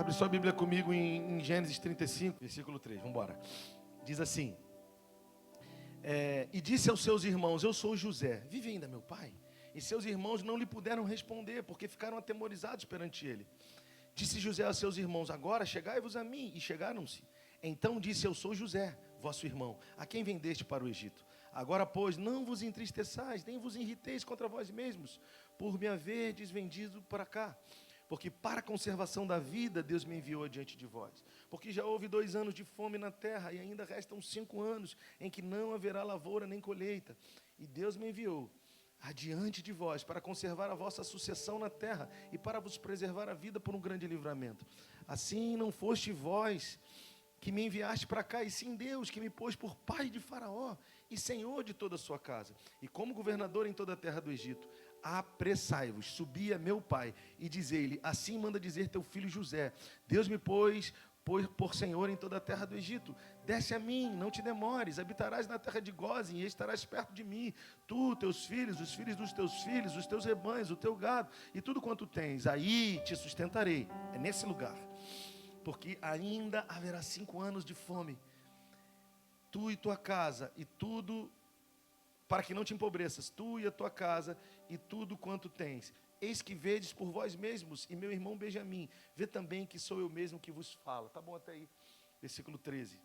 Abre sua Bíblia comigo em Gênesis 35, versículo 3. Vamos embora. Diz assim: e disse aos seus irmãos: eu sou José, vive ainda meu pai? E seus irmãos não lhe puderam responder, porque ficaram atemorizados perante ele. Disse José aos seus irmãos: agora chegai-vos a mim. E chegaram-se. Então disse: eu sou José, vosso irmão, a quem vendeste para o Egito. Agora, pois, não vos entristeçais, nem vos irriteis contra vós mesmos, por me haverdes vendido para cá. Porque para a conservação da vida, Deus me enviou adiante de vós. Porque já houve 2 anos de fome na terra, e ainda restam 5 anos, em que não haverá lavoura nem colheita. E Deus me enviou adiante de vós, para conservar a vossa sucessão na terra, e para vos preservar a vida por um grande livramento. Assim não foste vós que me enviaste para cá, e sim Deus, que me pôs por pai de Faraó, e senhor de toda a sua casa, e como governador em toda a terra do Egito. Apressai-vos, subi a meu pai, e dizei-lhe: assim manda dizer teu filho José: Deus me pôs por senhor em toda a terra do Egito. Desce a mim, não te demores, habitarás na terra de Gósen, e estarás perto de mim, tu, teus filhos, os filhos dos teus filhos, os teus rebanhos, o teu gado, e tudo quanto tens, aí te sustentarei. É nesse lugar, porque ainda haverá 5 anos de fome, tu e tua casa, e tudo, para que não te empobreças, tu e a tua casa, e tudo quanto tens. Eis que vedes por vós mesmos, e meu irmão Benjamim, vê também que sou eu mesmo que vos falo. Tá bom até aí, versículo 13.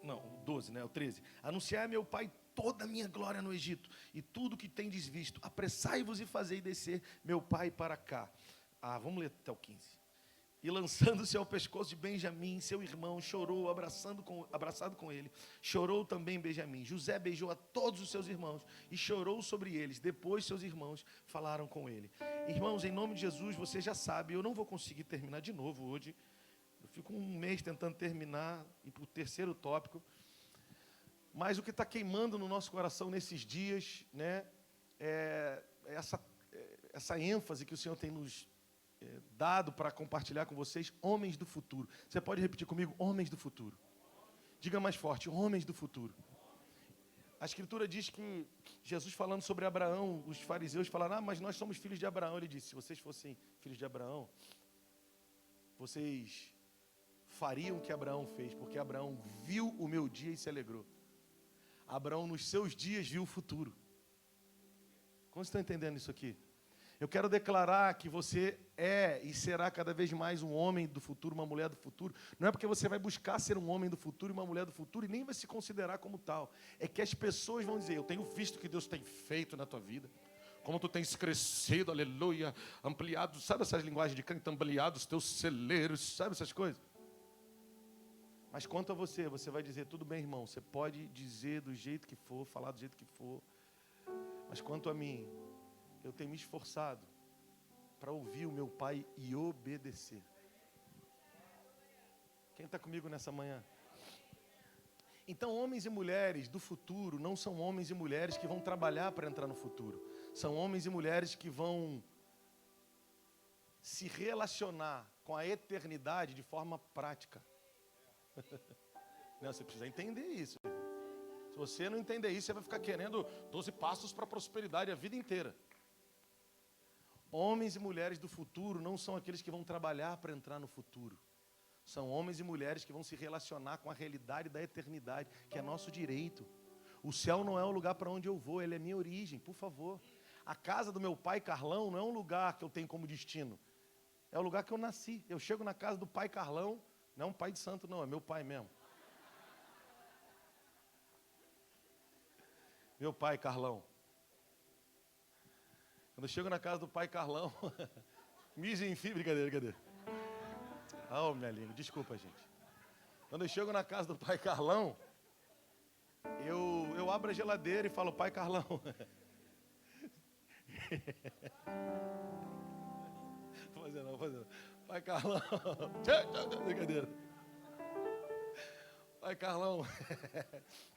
Não, 12, né? O 13. Anunciai a meu pai toda a minha glória no Egito, e tudo que tendes visto. Apressai-vos e fazei descer meu pai para cá. Vamos ler até o 15. E lançando-se ao pescoço de Benjamim, seu irmão, chorou, abraçado com ele. Chorou também Benjamim. José beijou a todos os seus irmãos e chorou sobre eles. Depois seus irmãos falaram com ele. Irmãos, em nome de Jesus, você já sabe, eu não vou conseguir terminar de novo hoje. Eu fico um mês tentando terminar, e para o terceiro tópico. Mas o que está queimando no nosso coração nesses dias, né, é essa ênfase que o Senhor tem nos dado para compartilhar com vocês. Homens do futuro. Você pode repetir comigo? Homens do futuro. Diga mais forte: homens do futuro. A Escritura diz que Jesus, falando sobre Abraão, os fariseus falaram: mas nós somos filhos de Abraão. Ele disse: se vocês fossem filhos de Abraão, vocês fariam o que Abraão fez, porque Abraão viu o meu dia e se alegrou. Abraão, nos seus dias, viu o futuro. Como vocês estão entendendo isso aqui? Eu quero declarar que você é e será cada vez mais um homem do futuro, uma mulher do futuro. Não é porque você vai buscar ser um homem do futuro e uma mulher do futuro e nem vai se considerar como tal. É que as pessoas vão dizer: eu tenho visto o que Deus tem feito na tua vida. Como tu tens crescido, aleluia, ampliado. Sabe essas linguagens de canto? Ampliado os teus celeiros, sabe essas coisas? Mas quanto a você, você vai dizer: tudo bem, irmão, você pode dizer do jeito que for, falar do jeito que for. Mas quanto a mim, eu tenho me esforçado para ouvir o meu pai e obedecer. Quem está comigo nessa manhã? Então, homens e mulheres do futuro não são homens e mulheres que vão trabalhar para entrar no futuro. São homens e mulheres que vão se relacionar com a eternidade de forma prática. Não, você precisa entender isso. Se você não entender isso, você vai ficar querendo 12 passos para a prosperidade a vida inteira. Homens e mulheres do futuro não são aqueles que vão trabalhar para entrar no futuro. São homens e mulheres que vão se relacionar com a realidade da eternidade, que é nosso direito. O céu não é o lugar para onde eu vou, ele é minha origem, por favor. A casa do meu pai Carlão não é um lugar que eu tenho como destino. É o lugar que eu nasci. Eu chego na casa do pai Carlão, não é um pai de santo não, é meu pai mesmo. Meu pai Carlão. Quando eu chego na casa do pai Carlão, mijo em fibra, brincadeira. Minha língua, desculpa, gente. Quando eu chego na casa do pai Carlão, eu abro a geladeira e falo: pai Carlão. Vou fazer não. Pai Carlão. Brincadeira. Pai Carlão.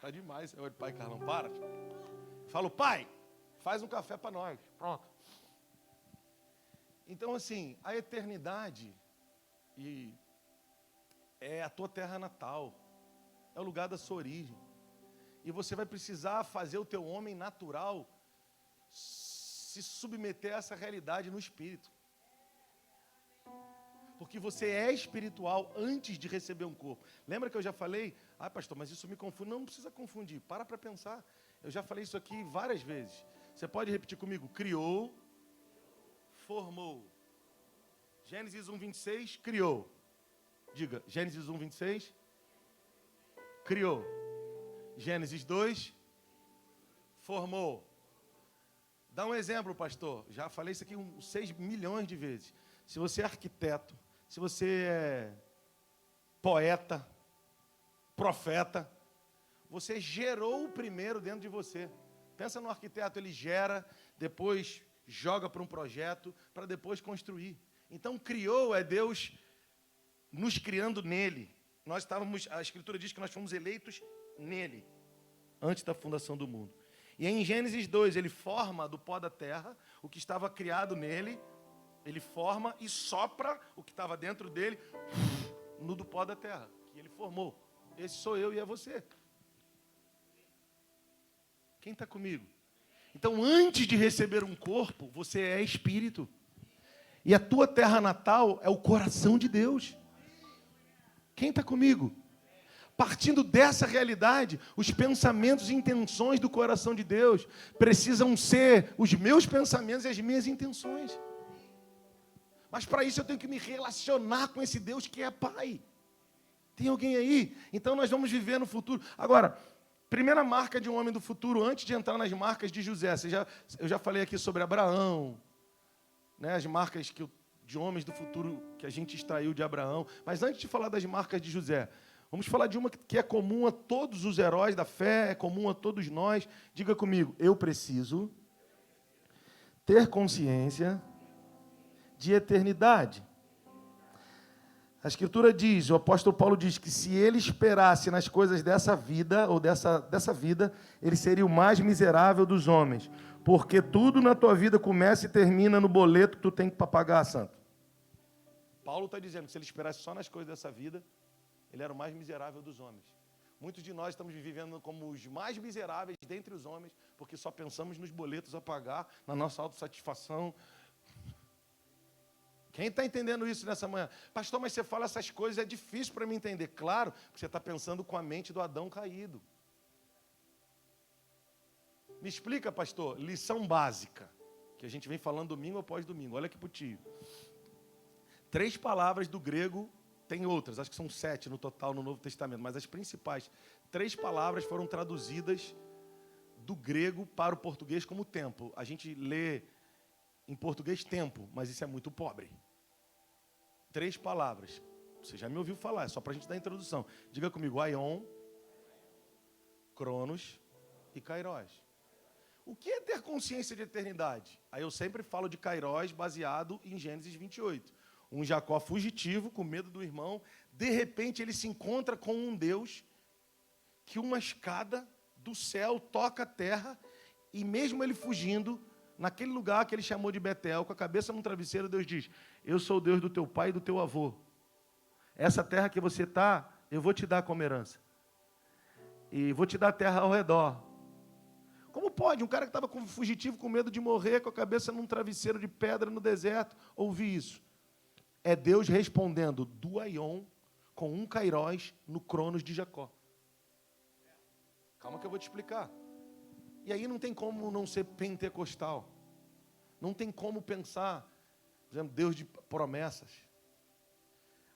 Tá demais, pai Carlão, para. Falo: pai, faz um café para nós. Pronto. Então, assim, a eternidade é a tua terra natal, é o lugar da sua origem. E você vai precisar fazer o teu homem natural se submeter a essa realidade no espírito. Porque você é espiritual antes de receber um corpo. Lembra que eu já falei? Ah, pastor, mas isso me confunde. Não precisa confundir. Para pensar. Eu já falei isso aqui várias vezes. Você pode repetir comigo? Criou, formou. Gênesis 1:26, criou. Diga, Gênesis 1:26, criou. Gênesis 2, formou. Dá um exemplo, pastor. Já falei isso aqui 6 milhões de vezes. Se você é arquiteto, se você é poeta, profeta, você gerou o primeiro dentro de você. Pensa no arquiteto, ele gera, depois joga para um projeto, para depois construir. Então, criou é Deus nos criando nele. A Escritura diz que nós fomos eleitos nele, antes da fundação do mundo. E em Gênesis 2, ele forma do pó da terra o que estava criado nele, ele forma e sopra o que estava dentro dele no do pó da terra, que ele formou. Esse sou eu e é você. Quem está comigo? Então, antes de receber um corpo, você é espírito. E a tua terra natal é o coração de Deus. Quem está comigo? Partindo dessa realidade, os pensamentos e intenções do coração de Deus precisam ser os meus pensamentos e as minhas intenções. Mas para isso eu tenho que me relacionar com esse Deus que é Pai. Tem alguém aí? Então nós vamos viver no futuro. Agora, primeira marca de um homem do futuro, antes de entrar nas marcas de José. Eu já falei aqui sobre Abraão, né, as marcas de homens do futuro que a gente extraiu de Abraão. Mas antes de falar das marcas de José, vamos falar de uma que é comum a todos os heróis da fé, é comum a todos nós. Diga comigo, eu preciso ter consciência de eternidade. A Escritura diz, o apóstolo Paulo diz que se ele esperasse nas coisas dessa vida, ou dessa vida, ele seria o mais miserável dos homens. Porque tudo na tua vida começa e termina no boleto que tu tem que pagar, santo. Paulo está dizendo que se ele esperasse só nas coisas dessa vida, ele era o mais miserável dos homens. Muitos de nós estamos vivendo como os mais miseráveis dentre os homens, porque só pensamos nos boletos a pagar, na nossa autossatisfação. Quem está entendendo isso nessa manhã? Pastor, mas você fala essas coisas, é difícil para mim entender. Claro, porque você está pensando com a mente do Adão caído. Me explica, pastor, lição básica, que a gente vem falando domingo após domingo. Olha aqui para o tio. 3 palavras do grego, tem outras, acho que são 7 no total no Novo Testamento, mas as principais 3 palavras foram traduzidas do grego para o português como tempo. A gente lê em português tempo, mas isso é muito pobre. 3 palavras. Você já me ouviu falar, é só para a gente dar a introdução. Diga comigo, aion, cronos e kairos. O que é ter consciência de eternidade? Aí eu sempre falo de kairos baseado em Gênesis 28. Um Jacó fugitivo, com medo do irmão, de repente ele se encontra com um Deus que uma escada do céu toca a terra e mesmo ele fugindo, naquele lugar que ele chamou de Betel, com a cabeça num travesseiro, Deus diz, eu sou o Deus do teu pai e do teu avô. Essa terra que você está, eu vou te dar como herança. E vou te dar a terra ao redor. Como pode um cara que estava fugitivo, com medo de morrer, com a cabeça num travesseiro de pedra no deserto, ouvir isso? É Deus respondendo do aion com um kairos no cronos de Jacó. Calma que eu vou te explicar. E aí não tem como não ser pentecostal. Não tem como pensar, por exemplo, Deus de promessas.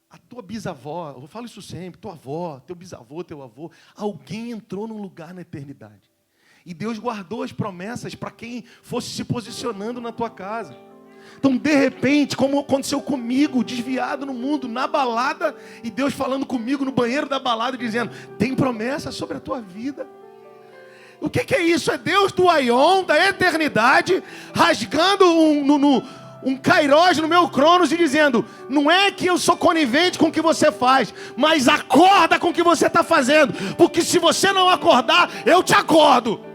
A tua bisavó, eu falo isso sempre, tua avó, teu bisavô, teu avô, alguém entrou num lugar na eternidade. E Deus guardou as promessas para quem fosse se posicionando na tua casa. Então, de repente, como aconteceu comigo, desviado no mundo, na balada, e Deus falando comigo no banheiro da balada, dizendo, tem promessa sobre a tua vida. O que é isso? É Deus do aion, da eternidade, rasgando um kairos no meu cronos e dizendo, não é que eu sou conivente com o que você faz, mas acorda com o que você está fazendo, porque se você não acordar, eu te acordo.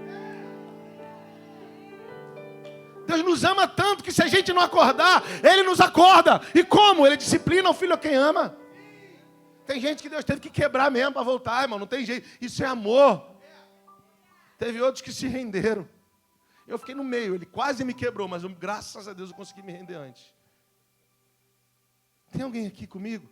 Deus nos ama tanto que se a gente não acordar, Ele nos acorda. E como? Ele disciplina o filho a quem ama. Tem gente que Deus teve que quebrar mesmo para voltar, irmão, não tem jeito. Isso é amor. Teve outros que se renderam. Eu fiquei no meio, ele quase me quebrou, mas graças a Deus eu consegui me render antes. Tem alguém aqui comigo?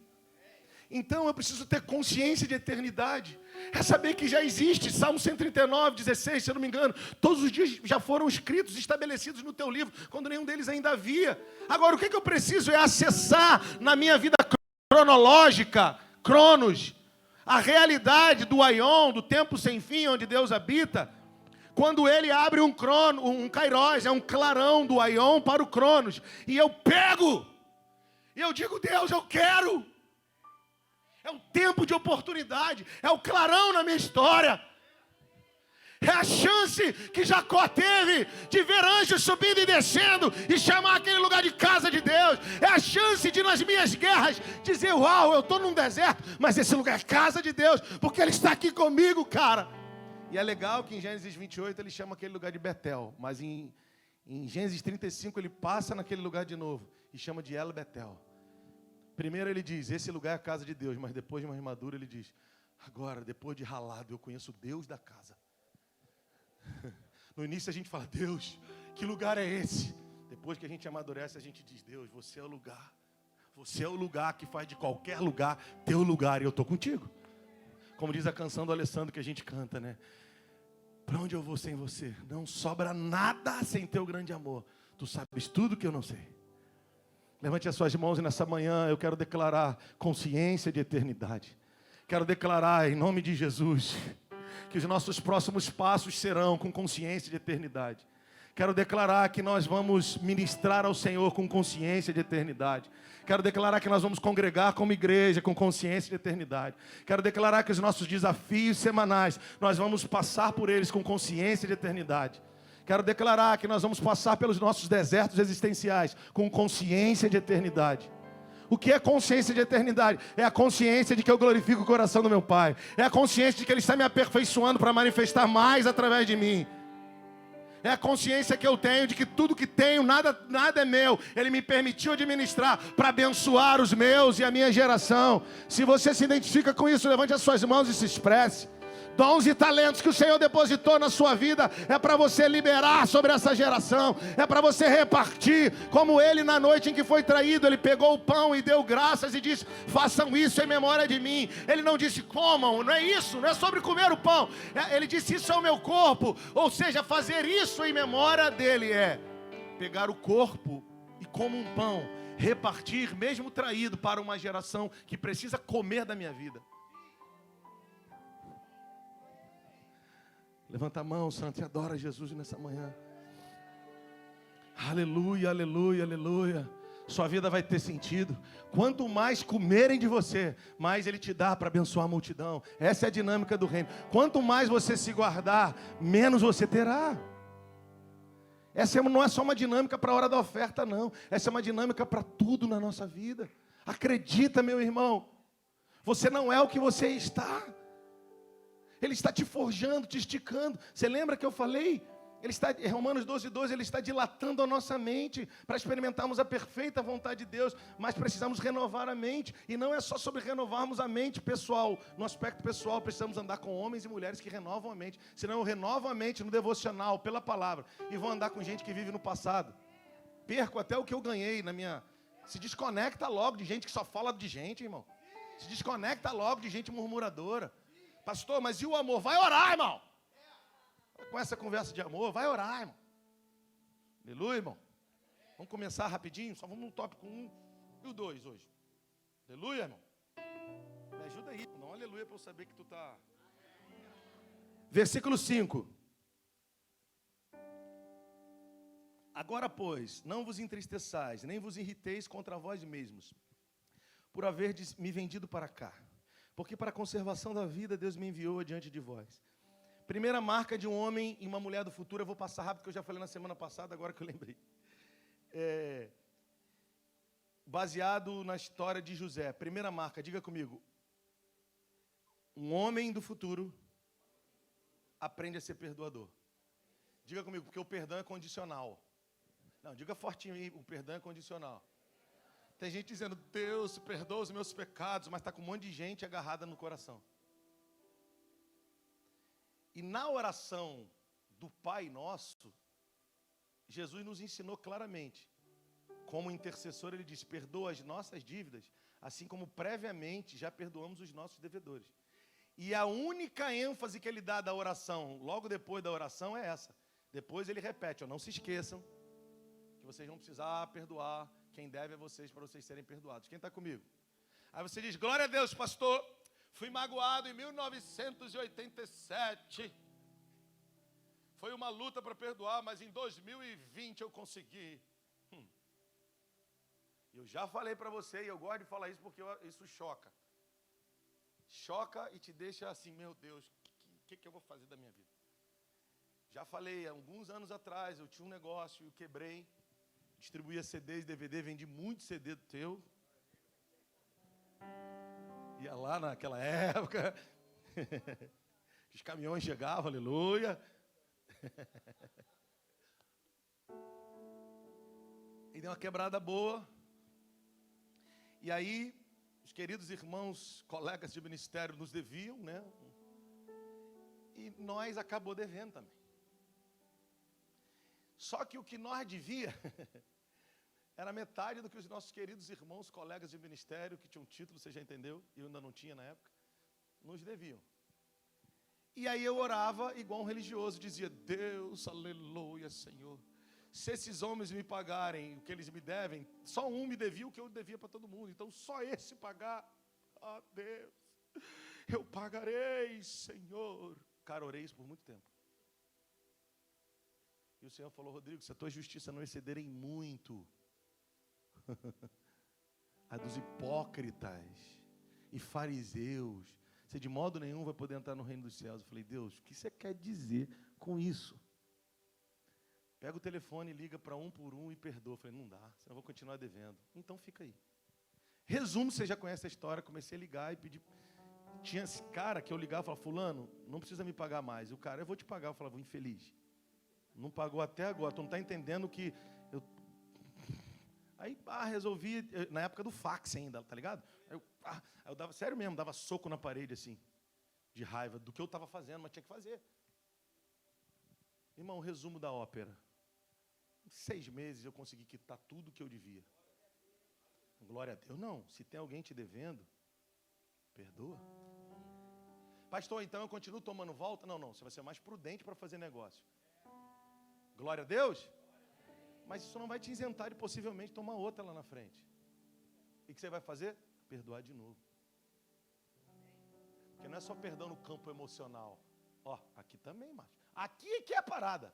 Então eu preciso ter consciência de eternidade. É saber que já existe. Salmo 139, 16, se eu não me engano. Todos os dias já foram escritos, estabelecidos no teu livro, quando nenhum deles ainda havia. Agora, o que eu preciso é acessar na minha vida cronológica, Cronos, a realidade do Aion, do tempo sem fim, onde Deus habita. Quando ele abre um Kairos, é um clarão do Aion para o Cronos. E eu pego, e eu digo, Deus, eu quero. É um tempo de oportunidade, é o clarão na minha história. É a chance que Jacó teve de ver anjos subindo e descendo e chamar aquele lugar de casa de Deus. É a chance de, nas minhas guerras, dizer, uau, eu estou num deserto, mas esse lugar é casa de Deus, porque Ele está aqui comigo, cara. E é legal que em Gênesis 28 ele chama aquele lugar de Betel, mas em Gênesis 35 ele passa naquele lugar de novo e chama de El Betel. Primeiro ele diz, esse lugar é a casa de Deus, mas depois de mais maduro ele diz, agora, depois de ralado, eu conheço o Deus da casa. No início a gente fala, Deus, que lugar é esse? Depois que a gente amadurece, a gente diz, Deus, você é o lugar. Você é o lugar que faz de qualquer lugar teu lugar, e eu estou contigo. Como diz a canção do Alessandro que a gente canta, né? Para onde eu vou sem você? Não sobra nada sem teu grande amor. Tu sabes tudo que eu não sei. Levante as suas mãos e nessa manhã eu quero declarar consciência de eternidade. Quero declarar em nome de Jesus que os nossos próximos passos serão com consciência de eternidade. Quero declarar que nós vamos ministrar ao Senhor com consciência de eternidade. Quero declarar que nós vamos congregar como igreja com consciência de eternidade. Quero declarar que os nossos desafios semanais, nós vamos passar por eles com consciência de eternidade. Quero declarar que nós vamos passar pelos nossos desertos existenciais com consciência de eternidade. O que é consciência de eternidade? É a consciência de que eu glorifico o coração do meu Pai. É a consciência de que Ele está me aperfeiçoando para manifestar mais através de mim. É a consciência que eu tenho de que tudo que tenho, nada é meu. Ele me permitiu administrar para abençoar os meus e a minha geração. Se você se identifica com isso, levante as suas mãos e se expresse. Dons e talentos que o Senhor depositou na sua vida é para você liberar sobre essa geração, é para você repartir, como ele na noite em que foi traído, ele pegou o pão e deu graças e disse, façam isso em memória de mim. Ele não disse comam, não é isso, não é sobre comer o pão, ele disse isso é o meu corpo, ou seja, fazer isso em memória dele é pegar o corpo e como um pão, repartir mesmo traído para uma geração que precisa comer da minha vida. Levanta a mão, santo, e adora Jesus nessa manhã. Aleluia, aleluia, aleluia. Sua vida vai ter sentido. Quanto mais comerem de você, mais Ele te dá para abençoar a multidão. Essa é a dinâmica do reino. Quanto mais você se guardar, menos você terá. Essa não é só uma dinâmica para a hora da oferta, não. Essa é uma dinâmica para tudo na nossa vida. Acredita, meu irmão. Você não é o que você está. Ele está te forjando, te esticando. Você lembra que eu falei? Ele está, em Romanos 12:12, Ele está dilatando a nossa mente para experimentarmos a perfeita vontade de Deus. Mas precisamos renovar a mente. E não é só sobre renovarmos a mente pessoal. No aspecto pessoal, precisamos andar com homens e mulheres que renovam a mente. Senão eu renovo a mente no devocional, pela palavra. E vou andar com gente que vive no passado. Perco até o que eu ganhei na minha... Se desconecta logo de gente que só fala de gente, irmão. Se desconecta logo de gente murmuradora. Pastor, mas e o amor? Vai orar, irmão. Com essa conversa de amor, vai orar, irmão. Aleluia, irmão. Vamos começar rapidinho, só vamos no tópico 1 e o 2 hoje. Aleluia, irmão. Me ajuda aí, não aleluia para eu saber que tu está... Versículo 5. Agora, pois, não vos entristeçais, nem vos irriteis contra vós mesmos, por haverdes me vendido para cá. Porque para a conservação da vida, Deus me enviou adiante de vós. Primeira marca de um homem e uma mulher do futuro, eu vou passar rápido, porque eu já falei na semana passada, agora que eu lembrei. Baseado na história de José. Primeira marca, diga comigo. Um homem do futuro aprende a ser perdoador. Diga comigo, porque o perdão é condicional. Não, diga fortinho, o perdão é condicional. Tem gente dizendo, Deus, perdoa os meus pecados, mas está com um monte de gente agarrada no coração. E na oração do Pai Nosso, Jesus nos ensinou claramente como intercessor, ele diz, perdoa as nossas dívidas, assim como previamente já perdoamos os nossos devedores. E a única ênfase que ele dá da oração, logo depois da oração, é essa. Depois ele repete, não se esqueçam que vocês vão precisar perdoar quem deve a vocês para vocês serem perdoados. Quem está comigo? Aí você diz, glória a Deus, pastor, fui magoado em 1987. Foi uma luta para perdoar, mas em 2020 eu consegui. Eu já falei para você, e eu gosto de falar isso porque isso choca. Choca e te deixa assim, meu Deus, o que eu vou fazer da minha vida? Já falei, alguns anos atrás, eu tinha um negócio, eu quebrei, distribuía CDs, DVD, vendi muito CD do teu. Ia lá naquela época, os caminhões chegavam, aleluia. E deu uma quebrada boa. E aí, os queridos irmãos, colegas de ministério nos deviam, né? E nós acabou devendo também. Só que o que nós devia era metade do que os nossos queridos irmãos, colegas de ministério, que tinham título, você já entendeu? Eu ainda não tinha na época, nos deviam. E aí eu orava igual um religioso, dizia, Deus, aleluia, Senhor. Se esses homens me pagarem o que eles me devem, só um me devia o que eu devia para todo mundo. Então só esse pagar, Deus, eu pagarei, Senhor. Cara, orei isso por muito tempo. E o Senhor falou, Rodrigo, se a tua justiça não exceder em muito a dos hipócritas e fariseus, você de modo nenhum vai poder entrar no reino dos céus. Eu falei, Deus, o que você quer dizer com isso? Pega o telefone, liga para um por um e perdoa. Eu falei, não dá, senão eu vou continuar devendo. Então fica aí. Resumo, você já conhece a história, comecei a ligar e pedir. Tinha esse cara que eu ligava e falava, fulano, não precisa me pagar mais. E o cara, eu vou te pagar. Eu falava, infeliz. Não pagou até agora, tu não está entendendo que eu... Aí, resolvi, na época do fax ainda, tá ligado? Eu dava, sério mesmo, dava soco na parede, assim, de raiva do que eu estava fazendo, mas tinha que fazer. Irmão, resumo da ópera. Em 6 meses eu consegui quitar tudo que eu devia. Glória a Deus. Não, se tem alguém te devendo, perdoa. Pastor, então eu continuo tomando volta? Não, você vai ser mais prudente para fazer negócio. Glória a Deus. Mas isso não vai te isentar de possivelmente tomar outra lá na frente. E o que você vai fazer? Perdoar de novo. Porque não é só perdão no campo emocional. Aqui também, macho. Aqui que é a parada.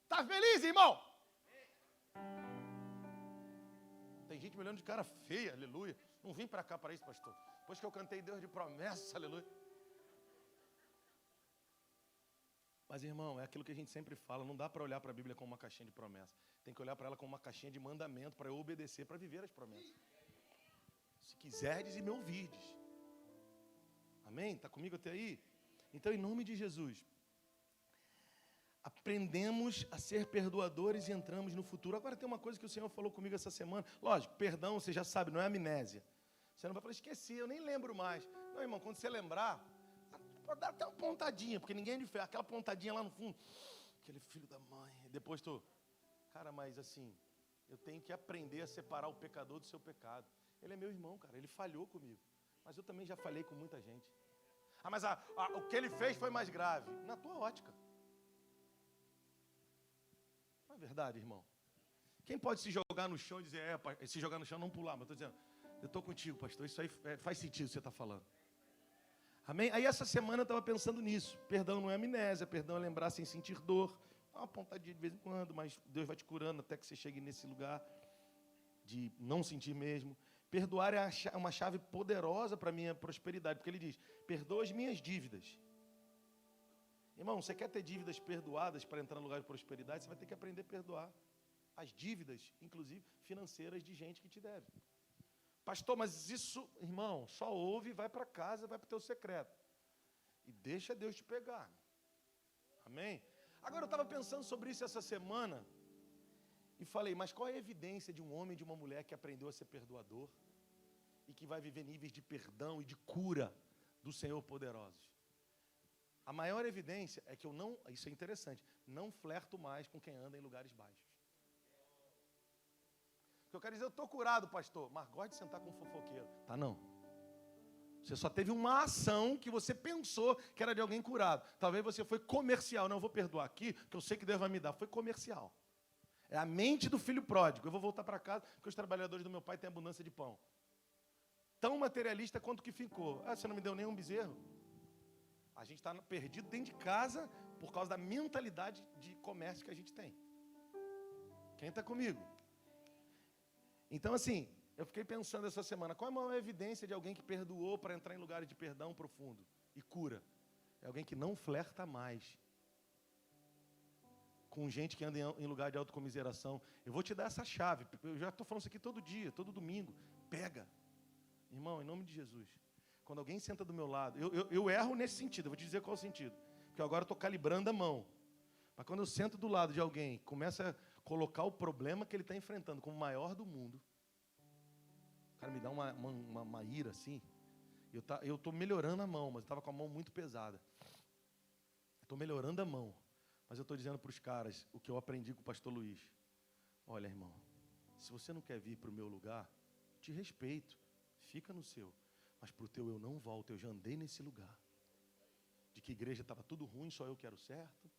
Tá feliz, irmão? Tem gente me olhando de cara feia, aleluia. Não vim para cá para isso, pastor. Depois que eu cantei Deus de promessa, aleluia. Mas, irmão, é aquilo que a gente sempre fala, não dá para olhar para a Bíblia como uma caixinha de promessa. Tem que olhar para ela como uma caixinha de mandamento, para eu obedecer, para viver as promessas. Se quiserdes e me ouvirdes. Amém? Está comigo até aí? Então, em nome de Jesus, aprendemos a ser perdoadores e entramos no futuro. Agora tem uma coisa que o Senhor falou comigo essa semana. Lógico, perdão, você já sabe, não é amnésia. Você não vai falar, esqueci, eu nem lembro mais. Não, irmão, quando você lembrar, pode dar até uma pontadinha, porque ninguém é de fé. Aquela pontadinha lá no fundo. Aquele filho da mãe. Depois cara, mas assim, eu tenho que aprender a separar o pecador do seu pecado. Ele é meu irmão, cara, ele falhou comigo. Mas eu também já falhei com muita gente. Mas o que ele fez foi mais grave. Na tua ótica. Não é verdade, irmão? Quem pode se jogar no chão e dizer, se jogar no chão não pular, mas eu estou dizendo, eu estou contigo, pastor, isso aí faz sentido o que você está falando. Amém? Aí essa semana eu estava pensando nisso. Perdão não é amnésia, perdão é lembrar sem sentir dor. Dá uma pontadinha de vez em quando, mas Deus vai te curando até que você chegue nesse lugar de não sentir mesmo. Perdoar é uma chave poderosa para a minha prosperidade, porque ele diz, perdoa as minhas dívidas. Irmão, você quer ter dívidas perdoadas para entrar no lugar de prosperidade, você vai ter que aprender a perdoar as dívidas, inclusive financeiras, de gente que te deve. Pastor, mas isso, irmão, só ouve e vai para casa, vai para o teu secreto. E deixa Deus te pegar. Amém? Agora eu estava pensando sobre isso essa semana e falei, mas qual é a evidência de um homem e de uma mulher que aprendeu a ser perdoador e que vai viver níveis de perdão e de cura do Senhor poderosos? A maior evidência é que eu não, isso é interessante, não flerto mais com quem anda em lugares baixos. Porque eu quero dizer, eu estou curado, pastor, mas gosto de sentar com um fofoqueiro. Tá não. Você só teve uma ação que você pensou que era de alguém curado. Talvez você foi comercial. Não, eu vou perdoar aqui, que eu sei que Deus vai me dar. Foi comercial. É a mente do filho pródigo. Eu vou voltar para casa, porque os trabalhadores do meu pai têm abundância de pão. Tão materialista quanto que ficou. Ah, você não me deu nenhum bezerro? A gente está perdido dentro de casa por causa da mentalidade de comércio que a gente tem. Quem está comigo? Então, assim, eu fiquei pensando essa semana, qual é a maior evidência de alguém que perdoou para entrar em lugares de perdão profundo e cura? É alguém que não flerta mais com gente que anda em lugar de autocomiseração. Eu vou te dar essa chave, eu já estou falando isso aqui todo dia, todo domingo. Pega. Irmão, em nome de Jesus. Quando alguém senta do meu lado, eu erro nesse sentido, eu vou te dizer qual é o sentido. Porque agora eu estou calibrando a mão. Mas quando eu sento do lado de alguém, começa a colocar o problema que ele está enfrentando como o maior do mundo, o cara me dá uma ira assim. Eu estou melhorando a mão, mas eu estava com a mão muito pesada. Estou melhorando a mão. Mas eu estou dizendo para os caras o que eu aprendi com o pastor Luiz. Olha, irmão, se você não quer vir para o meu lugar, te respeito. Fica no seu. Mas para o teu eu não volto. Eu já andei nesse lugar. De que igreja estava tudo ruim, só eu que era o certo.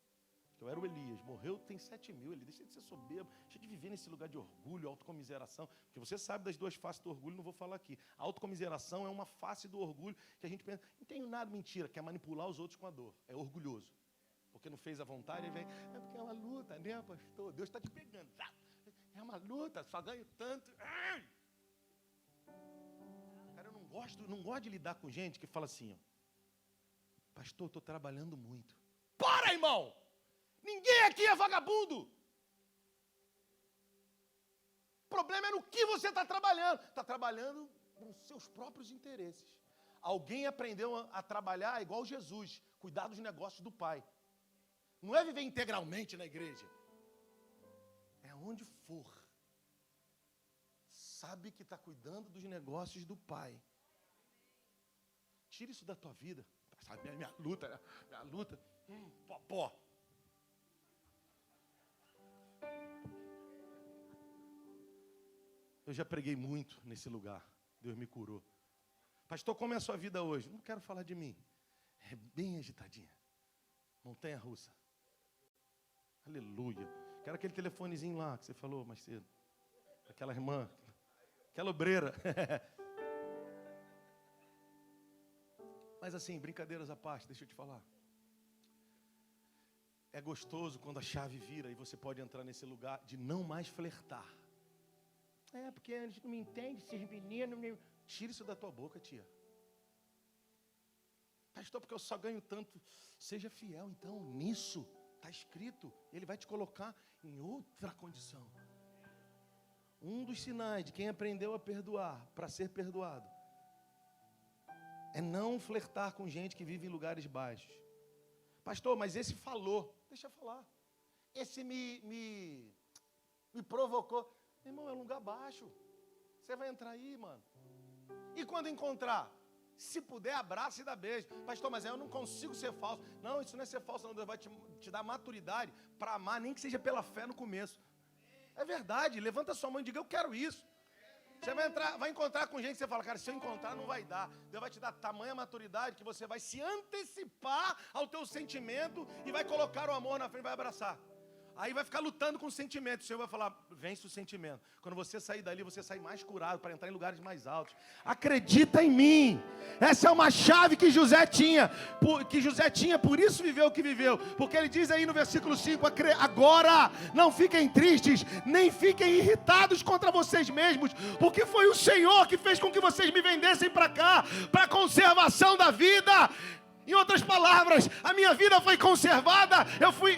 Eu era o Elias, morreu tem 7.000, ele deixa de ser soberbo, deixa de viver nesse lugar de orgulho, autocomiseração, porque você sabe das duas faces do orgulho, não vou falar aqui. A autocomiseração é uma face do orgulho que a gente pensa, não tenho nada, mentira, quer manipular os outros com a dor, é orgulhoso, porque não fez a vontade, aí vem, é porque é uma luta, né, pastor? Deus está te pegando, é uma luta, só ganho tanto. Cara, eu não gosto de lidar com gente que fala assim, ó, pastor, estou trabalhando muito. Para, irmão! Ninguém aqui é vagabundo. O problema é no que você está trabalhando. Está trabalhando com seus próprios interesses. Alguém aprendeu a trabalhar igual Jesus, cuidar dos negócios do Pai. Não é viver integralmente na igreja. É onde for. Sabe que está cuidando dos negócios do Pai. Tira isso da tua vida. Sabe, minha luta, popó. Eu já preguei muito nesse lugar. Deus me curou. Pastor, como é a sua vida hoje? Não quero falar de mim. É bem agitadinha. Montanha russa. Aleluia. Quero aquele telefonezinho lá que você falou mais cedo. Aquela irmã. Aquela obreira. Mas assim, brincadeiras à parte, deixa eu te falar. É gostoso quando a chave vira e você pode entrar nesse lugar de não mais flertar. É, porque a gente não me entende, esses meninos. Tira isso da tua boca, tia. Pastor, porque eu só ganho tanto. Seja fiel, então, nisso. Está escrito. Ele vai te colocar em outra condição. Um dos sinais de quem aprendeu a perdoar, para ser perdoado, é não flertar com gente que vive em lugares baixos. Pastor, mas esse falou. Deixa eu falar. Esse me provocou. Irmão, é um lugar baixo. Você vai entrar aí, mano. E quando encontrar? Se puder, abraça e dá beijo. Pastor, mas eu não consigo ser falso. Não, isso não é ser falso, não. Deus vai te dar maturidade para amar, nem que seja pela fé no começo. É verdade. Levanta sua mão e diga, eu quero isso. Você vai encontrar com gente que você fala, cara, se eu encontrar não vai dar. Deus vai te dar tamanha maturidade que você vai se antecipar ao teu sentimento e vai colocar o amor na frente e vai abraçar. Aí vai ficar lutando com o sentimento. O Senhor vai falar, vence o sentimento. Quando você sair dali, você sai mais curado para entrar em lugares mais altos. Acredita em mim. Essa é uma chave que José tinha. Por isso viveu o que viveu. Porque ele diz aí no versículo 5, agora não fiquem tristes, nem fiquem irritados contra vocês mesmos, porque foi o Senhor que fez com que vocês me vendessem para cá, para a conservação da vida. Em outras palavras, a minha vida foi conservada, eu fui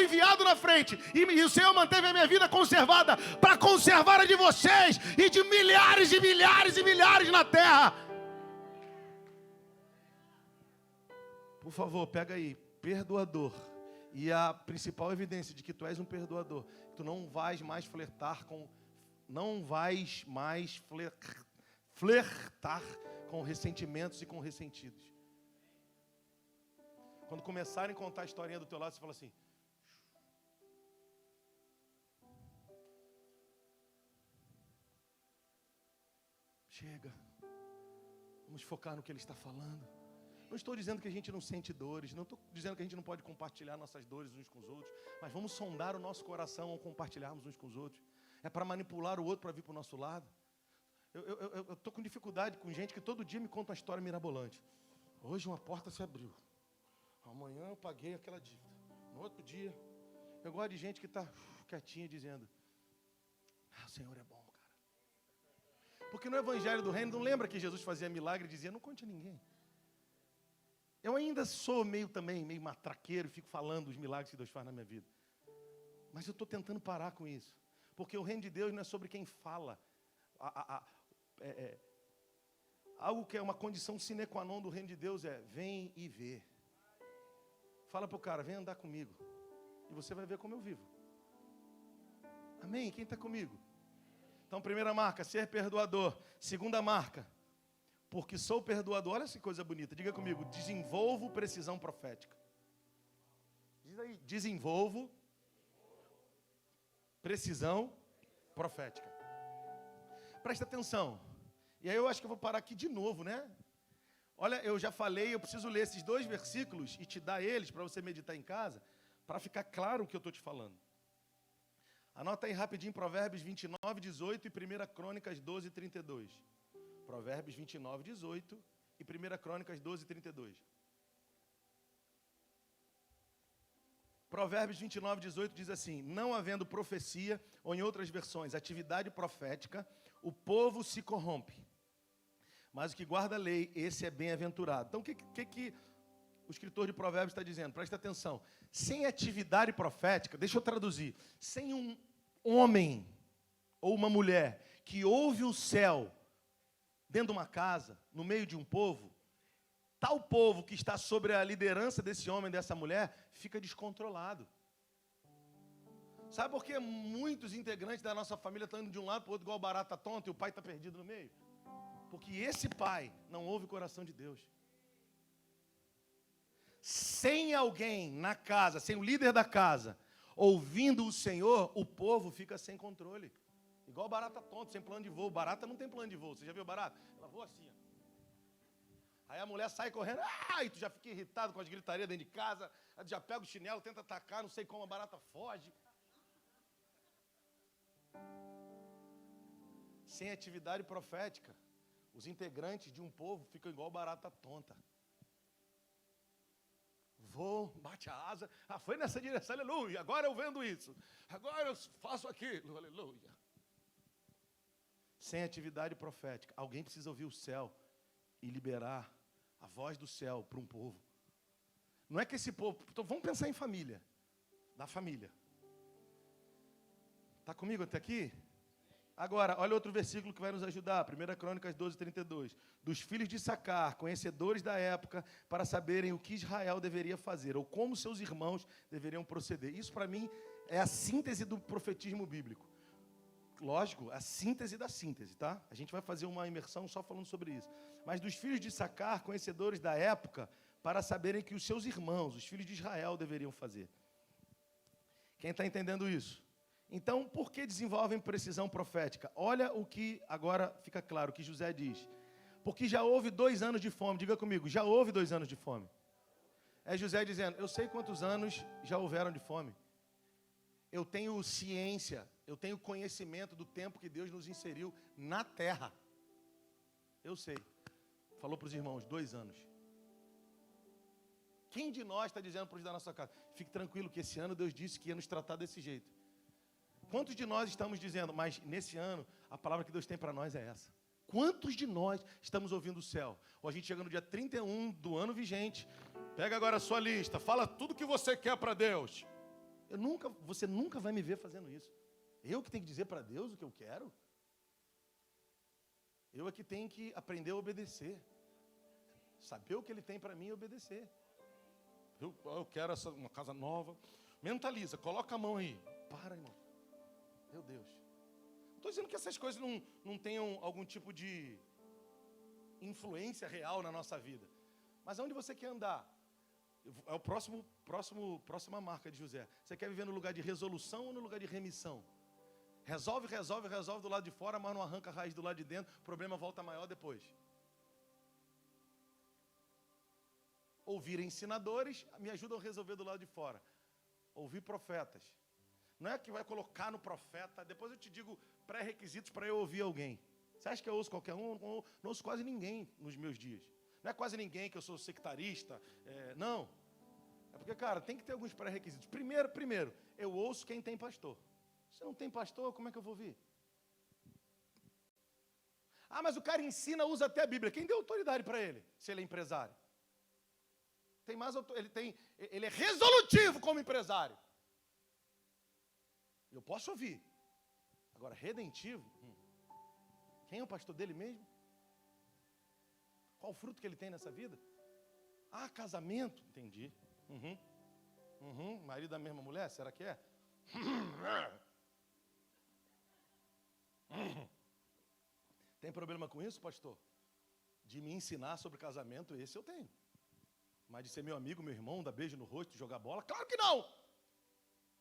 enviado na frente, e o Senhor manteve a minha vida conservada, para conservar a de vocês, e de milhares e milhares e milhares na terra. Por favor, pega aí, perdoador. E a principal evidência de que tu és um perdoador, que tu não vais mais flertar com ressentimentos e com ressentidos. Quando começarem a contar a historinha do teu lado, você fala assim, Chega. Vamos focar no que Ele está falando. Não estou dizendo que a gente não sente dores, não estou dizendo que a gente não pode compartilhar nossas dores uns com os outros, mas vamos sondar o nosso coração ao compartilharmos uns com os outros. É para manipular o outro para vir para o nosso lado. Eu estou com dificuldade com gente que todo dia me conta uma história mirabolante. Hoje uma porta se abriu. Amanhã eu paguei aquela dívida. No outro dia, eu gosto de gente que está quietinha dizendo: o Senhor é bom, cara. Porque no Evangelho do Reino, não lembra que Jesus fazia milagre e dizia: não conte a ninguém. Eu ainda sou meio matraqueiro, fico falando os milagres que Deus faz na minha vida. Mas eu estou tentando parar com isso. Porque o reino de Deus não é sobre quem fala. Algo que é uma condição sine qua non do reino de Deus é: vem e vê. Fala para o cara: vem andar comigo. E você vai ver como eu vivo. Amém? Quem está comigo? Então, primeira marca, ser perdoador. Segunda marca, porque sou perdoador. Olha que coisa bonita. Diga comigo: desenvolvo precisão profética. Diz aí: desenvolvo precisão profética. Presta atenção. E aí eu acho que eu vou parar aqui de novo, né? Olha, eu já falei, eu preciso ler esses 2 versículos e te dar eles para você meditar em casa, para ficar claro o que eu estou te falando. Anota aí rapidinho Provérbios 29, 18 e 1 Crônicas 12, 32. Provérbios 29, 18 e 1 Crônicas 12, 32. Provérbios 29, 18 diz assim: não havendo profecia, ou em outras versões, atividade profética, o povo se corrompe. Mas o que guarda a lei, esse é bem-aventurado. Então, o que o escritor de Provérbios está dizendo? Presta atenção. Sem atividade profética, deixa eu traduzir. Sem um homem ou uma mulher que ouve o céu dentro de uma casa, no meio de um povo, tal povo que está sobre a liderança desse homem, dessa mulher, fica descontrolado. Sabe por que muitos integrantes da nossa família estão indo de um lado para o outro igual barata tonta e o pai está perdido no meio? Porque esse pai não ouve o coração de Deus. Sem alguém na casa, sem o líder da casa, ouvindo o Senhor, o povo fica sem controle. Igual barata tonta, sem plano de voo. Barata não tem plano de voo. Você já viu barata? Ela voa assim, ó. Aí a mulher sai correndo, e tu já fica irritado com as gritarias dentro de casa, aí tu já pega o chinelo, tenta atacar, não sei como a barata foge. Sem atividade profética, os integrantes de um povo ficam igual barata tonta. Voam, bate a asa, foi nessa direção, aleluia, agora eu vendo isso, agora eu faço aquilo, aleluia. Sem atividade profética, alguém precisa ouvir o céu e liberar a voz do céu para um povo. Não é que esse povo... Então vamos pensar em família. Da família. Está comigo até aqui? Agora, olha outro versículo que vai nos ajudar. 1 Crônicas 12, 32. Dos filhos de Issacar, conhecedores da época, para saberem o que Israel deveria fazer, ou como seus irmãos deveriam proceder. Isso, para mim, é a síntese do profetismo bíblico. Lógico, a síntese da síntese, tá? A gente vai fazer uma imersão só falando sobre isso. Mas dos filhos de Issacar, conhecedores da época, para saberem que os seus irmãos, os filhos de Israel, deveriam fazer. Quem está entendendo isso? Então, por que desenvolvem precisão profética? Olha o que agora fica claro, o que José diz. Porque já houve 2 anos de fome. Diga comigo, já houve 2 anos de fome. É José dizendo: eu sei quantos anos já houveram de fome. Eu tenho ciência, eu tenho conhecimento do tempo que Deus nos inseriu na terra. Eu sei. Falou para os irmãos, 2 anos. Quem de nós está dizendo para os da nossa casa: fique tranquilo que esse ano Deus disse que ia nos tratar desse jeito? Quantos de nós estamos dizendo: mas nesse ano a palavra que Deus tem para nós é essa? Quantos de nós estamos ouvindo o céu? Ou a gente chega no dia 31 do ano vigente, pega agora a sua lista, fala tudo que você quer para Deus. Você nunca vai me ver fazendo isso. Eu que tenho que dizer para Deus o que eu quero? Eu é que tenho que aprender a obedecer. Saber o que Ele tem para mim e obedecer. Eu quero uma casa nova. Mentaliza, coloca a mão aí. Para, irmão. Meu Deus. Não estou dizendo que essas coisas não tenham algum tipo de influência real na nossa vida. Mas aonde você quer andar? É a próxima marca de José. Você quer viver no lugar de resolução ou no lugar de remissão? Resolve do lado de fora, mas não arranca a raiz do lado de dentro. O problema volta maior depois. Ouvir ensinadores me ajudam a resolver do lado de fora. Ouvir profetas. Não é que vai colocar no profeta. Depois eu te digo pré-requisitos para eu ouvir alguém. Você acha que eu ouço qualquer um? Não ouço quase ninguém nos meus dias. Não é quase ninguém que eu sou sectarista. Não. É porque, cara, tem que ter alguns pré-requisitos. Primeiro, eu ouço quem tem pastor. Se não tem pastor, como é que eu vou ouvir? Ah, mas o cara ensina, usa até a Bíblia. Quem deu autoridade para ele, se ele é empresário? Ele é resolutivo como empresário. Eu posso ouvir. Agora, redentivo, quem é o pastor dele mesmo? Qual o fruto que ele tem nessa vida? Ah, casamento, entendi. Marido da mesma mulher, será que é? Tem problema com isso, pastor? De me ensinar sobre casamento, esse eu tenho. Mas de ser meu amigo, meu irmão, dar beijo no rosto, jogar bola, claro que não!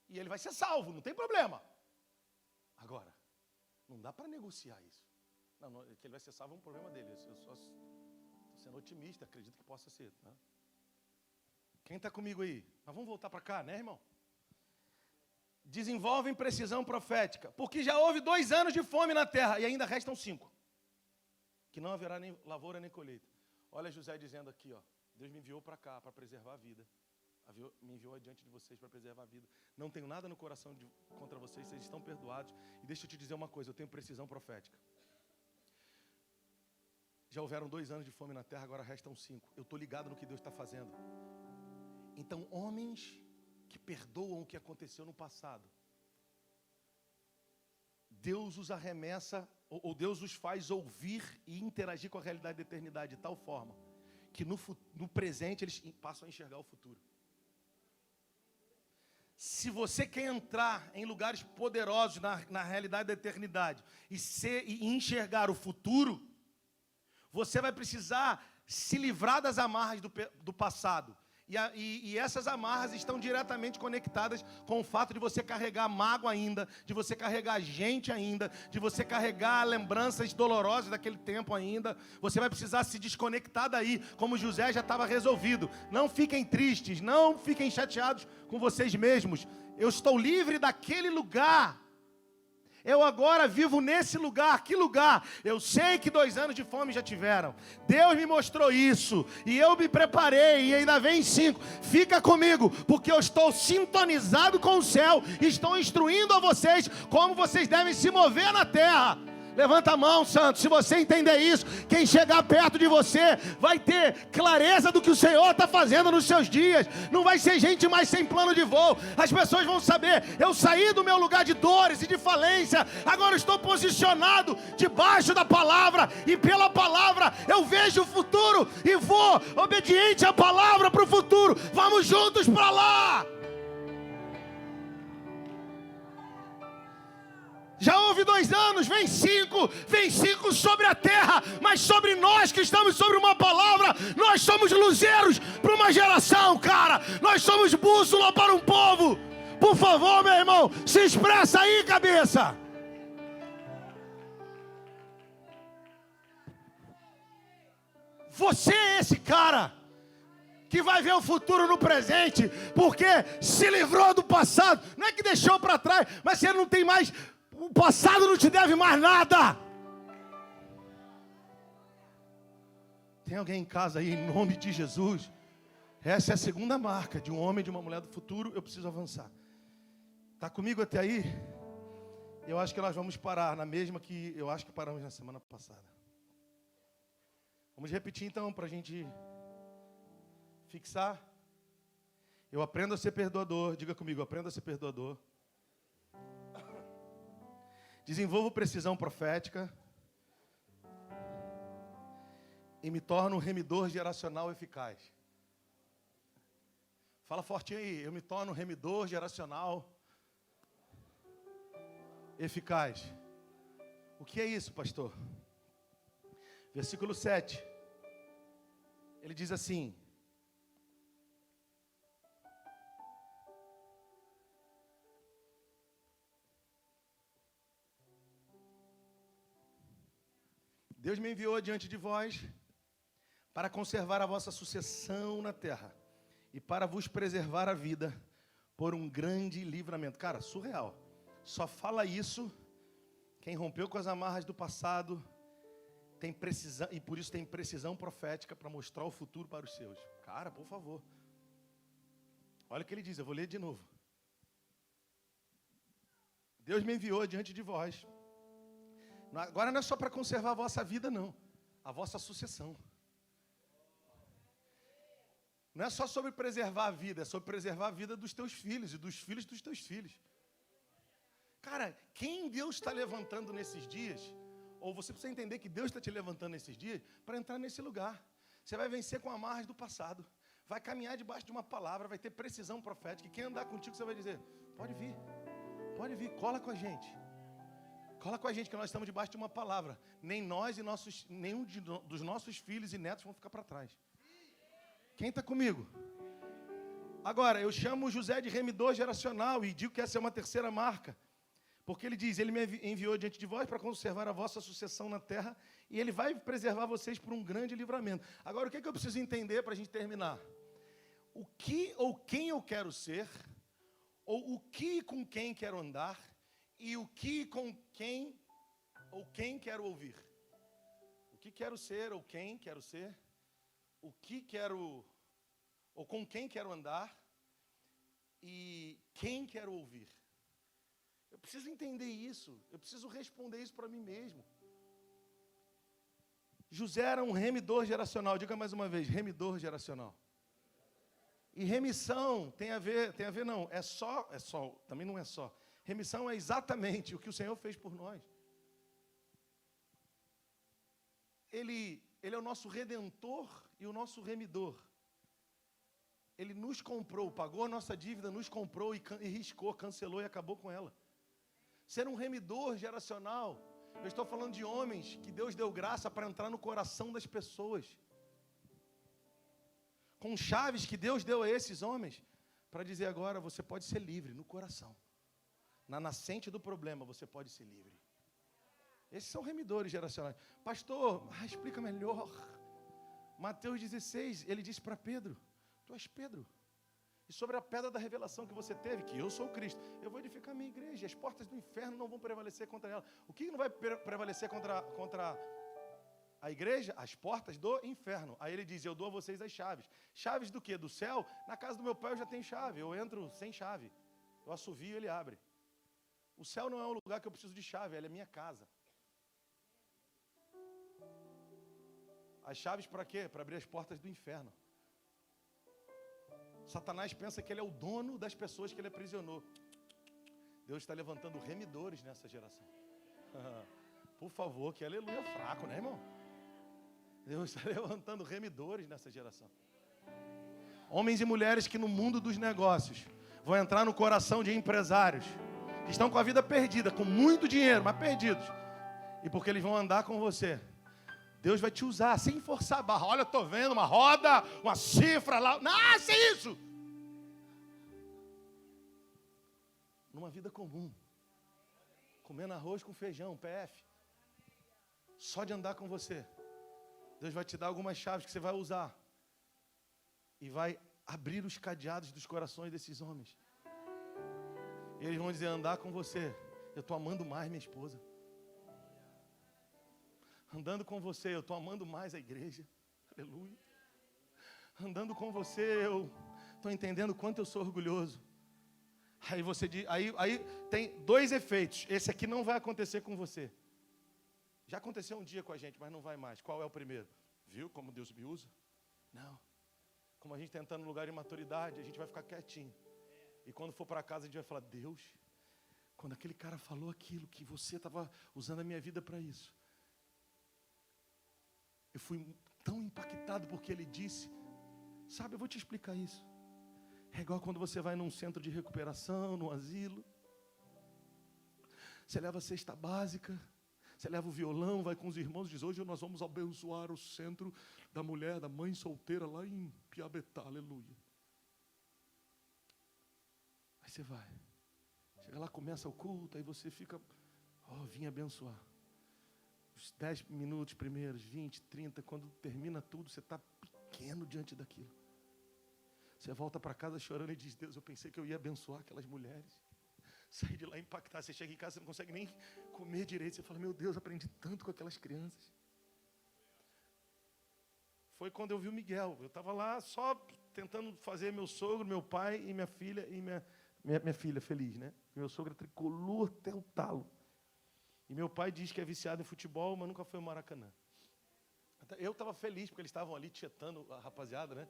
E ele vai ser salvo, não tem problema. Agora, não dá para negociar isso. Não, que ele vai ser salvo é um problema dele. Eu só estou sendo otimista, acredito que possa ser. Né? Quem está comigo aí? Mas vamos voltar para cá, né, irmão? Desenvolvem precisão profética, porque já houve 2 anos de fome na terra e ainda restam 5. Que não haverá nem lavoura nem colheita. Olha José dizendo aqui, ó, Deus me enviou para cá para preservar a vida. Me enviou adiante de vocês para preservar a vida. Não tenho nada no coração contra vocês, vocês estão perdoados. E deixa eu te dizer uma coisa, eu tenho precisão profética. Já houveram 2 anos de fome na terra, agora restam 5. Eu estou ligado no que Deus está fazendo. Então, homens que perdoam o que aconteceu no passado, Deus os arremessa, ou Deus os faz ouvir e interagir com a realidade da eternidade de tal forma que no presente eles passam a enxergar o futuro. Se você quer entrar em lugares poderosos na realidade da eternidade e enxergar o futuro, você vai precisar se livrar das amarras do passado. E essas amarras estão diretamente conectadas com o fato de você carregar mágoa ainda, de você carregar gente ainda, de você carregar lembranças dolorosas daquele tempo ainda. Você vai precisar se desconectar daí, como José já estava resolvido. Não fiquem tristes, não fiquem chateados com vocês mesmos. Eu estou livre daquele lugar. Eu agora vivo nesse lugar. Que lugar? Eu sei que 2 anos de fome já tiveram. Deus me mostrou isso. E eu me preparei. E ainda vem 5. Fica comigo. Porque eu estou sintonizado com o céu. E estou instruindo a vocês como vocês devem se mover na terra. Levanta a mão, santo, se você entender isso, quem chegar perto de você vai ter clareza do que o Senhor está fazendo nos seus dias. Não vai ser gente mais sem plano de voo. As pessoas vão saber, eu saí do meu lugar de dores e de falência, agora estou posicionado debaixo da palavra, e pela palavra eu vejo o futuro e vou obediente à palavra para o futuro. Vamos juntos para lá. Já houve 2 anos, vem 5 sobre a terra, mas sobre nós que estamos sobre uma palavra, nós somos luzeiros para uma geração, cara, nós somos bússola para um povo. Por favor, meu irmão, se expressa aí, cabeça. Você é esse cara que vai ver o futuro no presente, porque se livrou do passado, não é que deixou para trás, mas você não tem mais. O passado não te deve mais nada. Tem alguém em casa aí, em nome de Jesus? Essa é a segunda marca de um homem e de uma mulher do futuro. Eu preciso avançar. Está comigo até aí? Eu acho que nós vamos parar na mesma que eu acho que paramos na semana passada. Vamos repetir então para a gente fixar. Eu aprendo a ser perdoador. Diga comigo, eu aprendo a ser perdoador. Desenvolvo precisão profética e me torno um remidor geracional eficaz. Fala fortinho aí, eu me torno um remidor geracional eficaz. O que é isso, pastor? Versículo 7. Ele diz assim: Deus me enviou diante de vós para conservar a vossa sucessão na terra e para vos preservar a vida por um grande livramento. Cara, surreal. Só fala isso quem rompeu com as amarras do passado, tem precisão, e por isso tem precisão profética para mostrar o futuro para os seus. Cara, por favor. Olha o que ele diz, eu vou ler de novo. Deus me enviou diante de vós. Agora não é só para conservar a vossa vida, não. A vossa sucessão. Não é só sobre preservar a vida, é sobre preservar a vida dos teus filhos e dos filhos dos teus filhos. Cara, quem Deus está levantando nesses dias, ou você precisa entender que Deus está te levantando nesses dias, para entrar nesse lugar. Você vai vencer com amarras do passado. Vai caminhar debaixo de uma palavra, vai ter precisão profética. E quem andar contigo, você vai dizer, pode vir, cola com a gente. Cola com a gente que nós estamos debaixo de uma palavra. Nem nós e nenhum dos nossos filhos e netos vão ficar para trás. Quem está comigo? Agora, eu chamo José de remidor geracional e digo que essa é uma terceira marca. Porque ele diz, ele me enviou diante de vós para conservar a vossa sucessão na terra e ele vai preservar vocês por um grande livramento. Agora, o que é que eu preciso entender para a gente terminar? O que ou quem eu quero ser, ou o que e com quem quero andar, e o que com quem ou quem quero ouvir. O que quero ser ou quem quero ser, o que quero, ou com quem quero andar, e quem quero ouvir. Eu preciso entender isso, eu preciso responder isso para mim mesmo. José era um remidor geracional, diga mais uma vez, remidor geracional. E remissão tem a ver não, é só, também não é só. Remissão é exatamente o que o Senhor fez por nós. Ele é o nosso redentor e o nosso remidor. Ele nos comprou, pagou a nossa dívida, nos comprou e riscou, cancelou e acabou com ela. Ser um remidor geracional, eu estou falando de homens que Deus deu graça para entrar no coração das pessoas. Com chaves que Deus deu a esses homens, para dizer agora, você pode ser livre no coração. Na nascente do problema, você pode ser livre. Esses são remidores geracionais. Pastor, explica melhor. Mateus 16, ele disse para Pedro, tu és Pedro. E sobre a pedra da revelação que você teve, que eu sou Cristo, eu vou edificar a minha igreja, e as portas do inferno não vão prevalecer contra ela. O que não vai prevalecer contra a igreja? As portas do inferno. Aí ele diz, eu dou a vocês as chaves. Chaves do quê? Do céu? Na casa do meu pai eu já tenho chave, eu entro sem chave. Eu assovio e ele abre. O céu não é um lugar que eu preciso de chave, ela é minha casa. As chaves para quê? Para abrir as portas do inferno. Satanás pensa que ele é o dono das pessoas que ele aprisionou. Deus está levantando remidores nessa geração. Por favor, que aleluia fraco, né, irmão? Deus está levantando remidores nessa geração. Homens e mulheres que no mundo dos negócios vão entrar no coração de empresários que estão com a vida perdida, com muito dinheiro, mas perdidos. E porque eles vão andar com você, Deus vai te usar sem forçar a barra. Olha, eu estou vendo uma roda, uma cifra lá. Nasce isso! Numa vida comum. Comendo arroz com feijão, PF. Só de andar com você. Deus vai te dar algumas chaves que você vai usar. E vai abrir os cadeados dos corações desses homens. E eles vão dizer, andar com você. Eu estou amando mais minha esposa. Andando com você, eu estou amando mais a igreja. Aleluia. Andando com você, eu estou entendendo o quanto eu sou orgulhoso. Aí você diz, aí tem dois efeitos. Esse aqui não vai acontecer com você. Já aconteceu um dia com a gente, mas não vai mais. Qual é o primeiro? Viu como Deus me usa? Não. Como a gente está entrando no lugar de maturidade, a gente vai ficar quietinho. E quando for para casa, a gente vai falar, Deus, quando aquele cara falou aquilo, que você estava usando a minha vida para isso. Eu fui tão impactado porque ele disse, sabe, eu vou te explicar isso. É igual quando você vai num centro de recuperação, num asilo. Você leva a cesta básica, você leva o violão, vai com os irmãos e diz, hoje nós vamos abençoar o centro da mulher, da mãe solteira lá em Piabetá, aleluia. Aí você vai, chega lá, começa o culto, aí você fica, vim abençoar. os 10 minutos primeiros, 20, 30, quando termina tudo, você está pequeno diante daquilo. Você volta para casa chorando e diz, Deus, eu pensei que eu ia abençoar aquelas mulheres. Sair de lá impactar, você chega em casa, você não consegue nem comer direito. Você fala, meu Deus, aprendi tanto com aquelas crianças. Foi quando eu vi o Miguel. Eu estava lá só tentando fazer meu sogro, meu pai e minha filha, e minha filha feliz, né? Meu sogro é tricolor até o talo. E meu pai diz que é viciado em futebol, mas nunca foi ao Maracanã. Eu estava feliz, porque eles estavam ali tietando a rapaziada, né?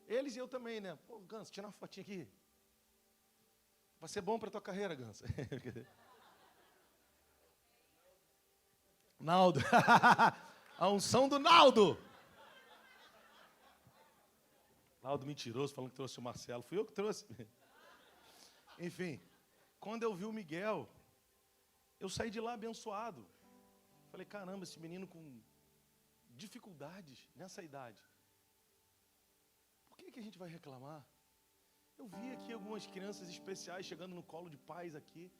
Eles e eu também, né? Pô, Ganso, tira uma fotinha aqui. Vai ser bom para a tua carreira, Ganso. Naldo. A unção do Naldo. Naldo mentiroso, falando que trouxe o Marcelo. Fui eu que trouxe. Enfim, quando eu vi o Miguel, eu saí de lá abençoado. Falei, caramba, esse menino com dificuldades nessa idade. Por que a gente vai reclamar? Eu vi aqui algumas crianças especiais chegando no colo de pais aqui.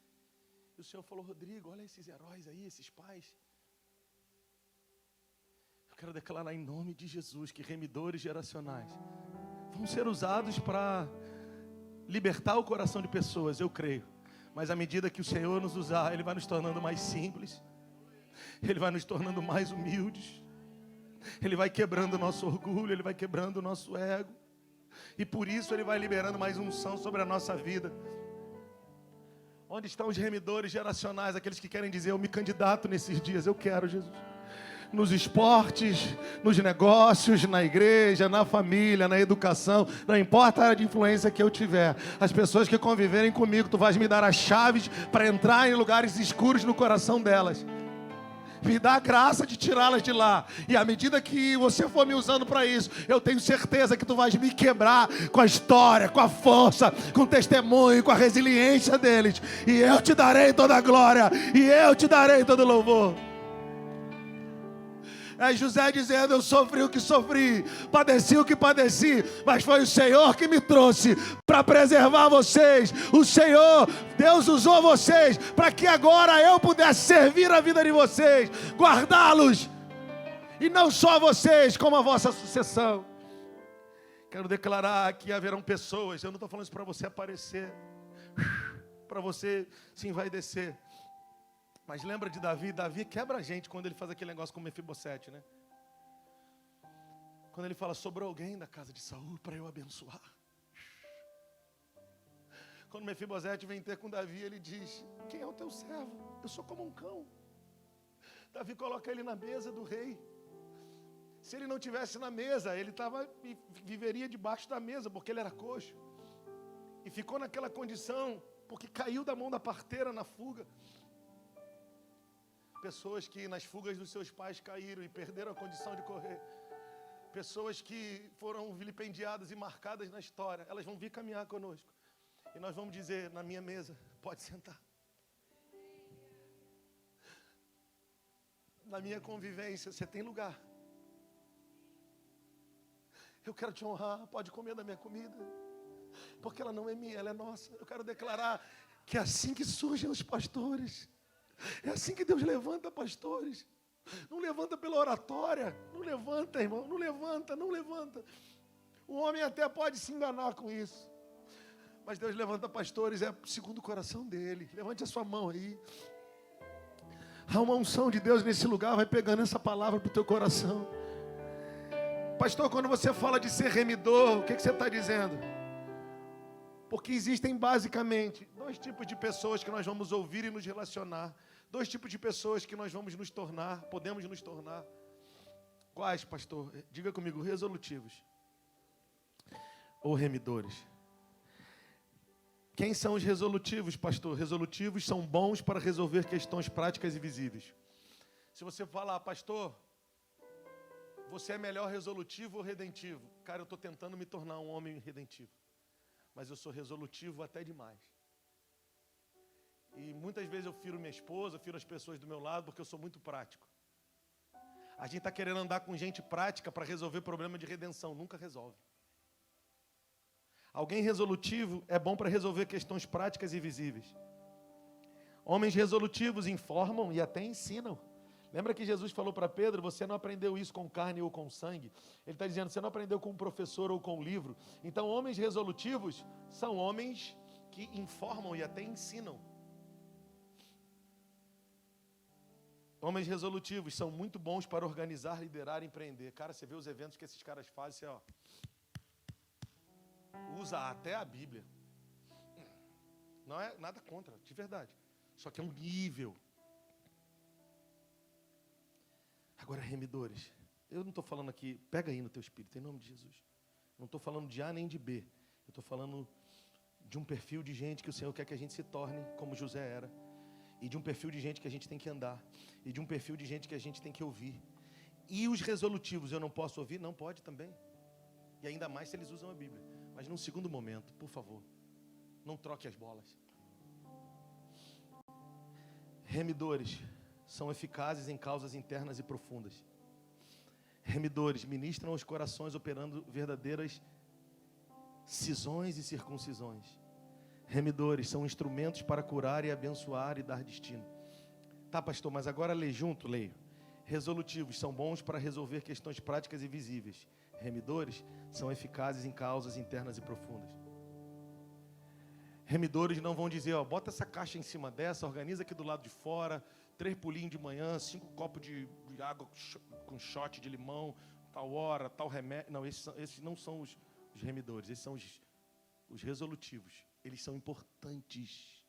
E o Senhor falou, Rodrigo, olha esses heróis aí, esses pais. Eu quero declarar em nome de Jesus que remidores geracionais vão ser usados para libertar o coração de pessoas, eu creio. Mas à medida que o Senhor nos usar, Ele vai nos tornando mais simples. Ele vai nos tornando mais humildes. Ele vai quebrando o nosso orgulho, Ele vai quebrando o nosso ego. E por isso Ele vai liberando mais unção sobre a nossa vida. Onde estão os remidores geracionais, aqueles que querem dizer, eu me candidato nesses dias, eu quero Jesus. Nos esportes, nos negócios, na igreja, na família, na educação, não importa a área de influência que eu tiver, as pessoas que conviverem comigo, tu vais me dar as chaves para entrar em lugares escuros no coração delas. Me dá a graça de tirá-las de lá. E à medida que você for me usando para isso, eu tenho certeza que tu vais me quebrar com a história, com a força, com o testemunho, com a resiliência deles. E eu te darei toda a glória. E eu te darei todo o louvor. É José dizendo, eu sofri o que sofri, padeci o que padeci, mas foi o Senhor que me trouxe para preservar vocês. O Senhor, Deus usou vocês para que agora eu pudesse servir a vida de vocês, guardá-los, e não só vocês, como a vossa sucessão. Quero declarar que haverão pessoas, eu não estou falando isso para você aparecer, para você se envaidecer. Mas lembra de Davi? Davi quebra a gente quando ele faz aquele negócio com Mefibosete, né? Quando ele fala, sobrou alguém da casa de Saul para eu abençoar. Quando Mefibosete vem ter com Davi, ele diz, quem é o teu servo? Eu sou como um cão. Davi coloca ele na mesa do rei. Se ele não tivesse na mesa, ele viveria debaixo da mesa, porque ele era coxo. E ficou naquela condição, porque caiu da mão da parteira na fuga. Pessoas que nas fugas dos seus pais caíram e perderam a condição de correr. Pessoas que foram vilipendiadas e marcadas na história. Elas vão vir caminhar conosco. E nós vamos dizer, na minha mesa, pode sentar. Na minha convivência, você tem lugar. Eu quero te honrar, pode comer da minha comida. Porque ela não é minha, ela é nossa. Eu quero declarar que é assim que surgem os pastores. É assim que Deus levanta pastores. Não levanta pela oratória. Não levanta, irmão. Não levanta, não levanta. O homem até pode se enganar com isso. Mas Deus levanta pastores, é segundo o coração dele. Levante a sua mão aí. Há uma unção de Deus nesse lugar. Vai pegando essa palavra para o teu coração. Pastor, quando você fala de ser remidor, o que você está dizendo? Porque existem basicamente dois tipos de pessoas que nós vamos ouvir e nos relacionar. Dois tipos de pessoas que nós vamos nos tornar, podemos nos tornar. Quais, pastor? Diga comigo, resolutivos ou remidores? Quem são os resolutivos, pastor? Resolutivos são bons para resolver questões práticas e visíveis. Se você falar, pastor, você é melhor resolutivo ou redentivo? Cara, eu estou tentando me tornar um homem redentivo. Mas eu sou resolutivo até demais. E muitas vezes eu firo minha esposa, firo as pessoas do meu lado, porque eu sou muito prático. A gente está querendo andar com gente prática para resolver problema de redenção. Nunca resolve. Alguém resolutivo é bom para resolver questões práticas e visíveis. Homens resolutivos informam e até ensinam. Lembra que Jesus falou para Pedro, você não aprendeu isso com carne ou com sangue? Ele está dizendo, você não aprendeu com um professor ou com um livro. Então, homens resolutivos são homens que informam e até ensinam. Homens resolutivos são muito bons para organizar, liderar e empreender. Cara, você vê os eventos que esses caras fazem, você, usa até a Bíblia. Não é nada contra, de verdade. Só que é um nível. Agora, remidores, eu não estou falando aqui, pega aí no teu espírito, em nome de Jesus. Não estou falando de A nem de B. Eu estou falando de um perfil de gente que o Senhor quer que a gente se torne, como José era. E de um perfil de gente que a gente tem que andar. E de um perfil de gente que a gente tem que ouvir. E os resolutivos, eu não posso ouvir? Não pode também. E ainda mais se eles usam a Bíblia. Mas num segundo momento, por favor, não troque as bolas. Remidores são eficazes em causas internas e profundas. Remidores ministram os corações operando verdadeiras cisões e circuncisões. Remidores são instrumentos para curar e abençoar e dar destino. Tá, pastor, mas agora lê junto, leio. Resolutivos são bons para resolver questões práticas e visíveis. Remidores são eficazes em causas internas e profundas. Remidores não vão dizer, bota essa caixa em cima dessa, organiza aqui do lado de fora, 3 pulinhos de manhã, 5 copos de água com shot de limão, tal hora, tal remédio. Não, esses não são os remidores, esses são os resolutivos. Eles são importantes.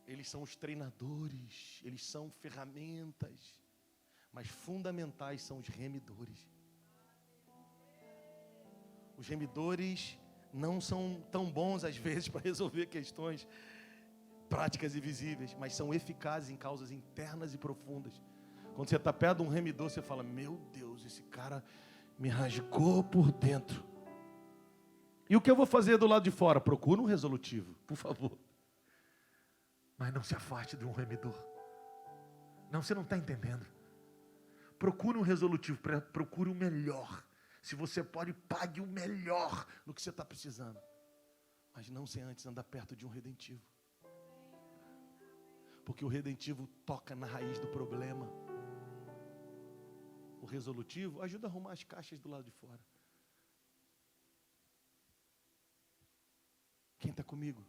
Eles são os treinadores, eles são ferramentas. Mas fundamentais são os remidores. Os remidores não são tão bons às vezes para resolver questões práticas e visíveis, mas são eficazes em causas internas e profundas. Quando você está perto de um remidor, você fala, meu Deus, esse cara me rasgou por dentro. E o que eu vou fazer do lado de fora? Procura um resolutivo, por favor. Mas não se afaste de um remidor. Não, você não está entendendo. Procure um resolutivo, procure o melhor. Se você pode, pague o melhor no que você está precisando. Mas não sem antes andar perto de um redentivo. Porque o redentivo toca na raiz do problema. O resolutivo ajuda a arrumar as caixas do lado de fora. Quem está comigo?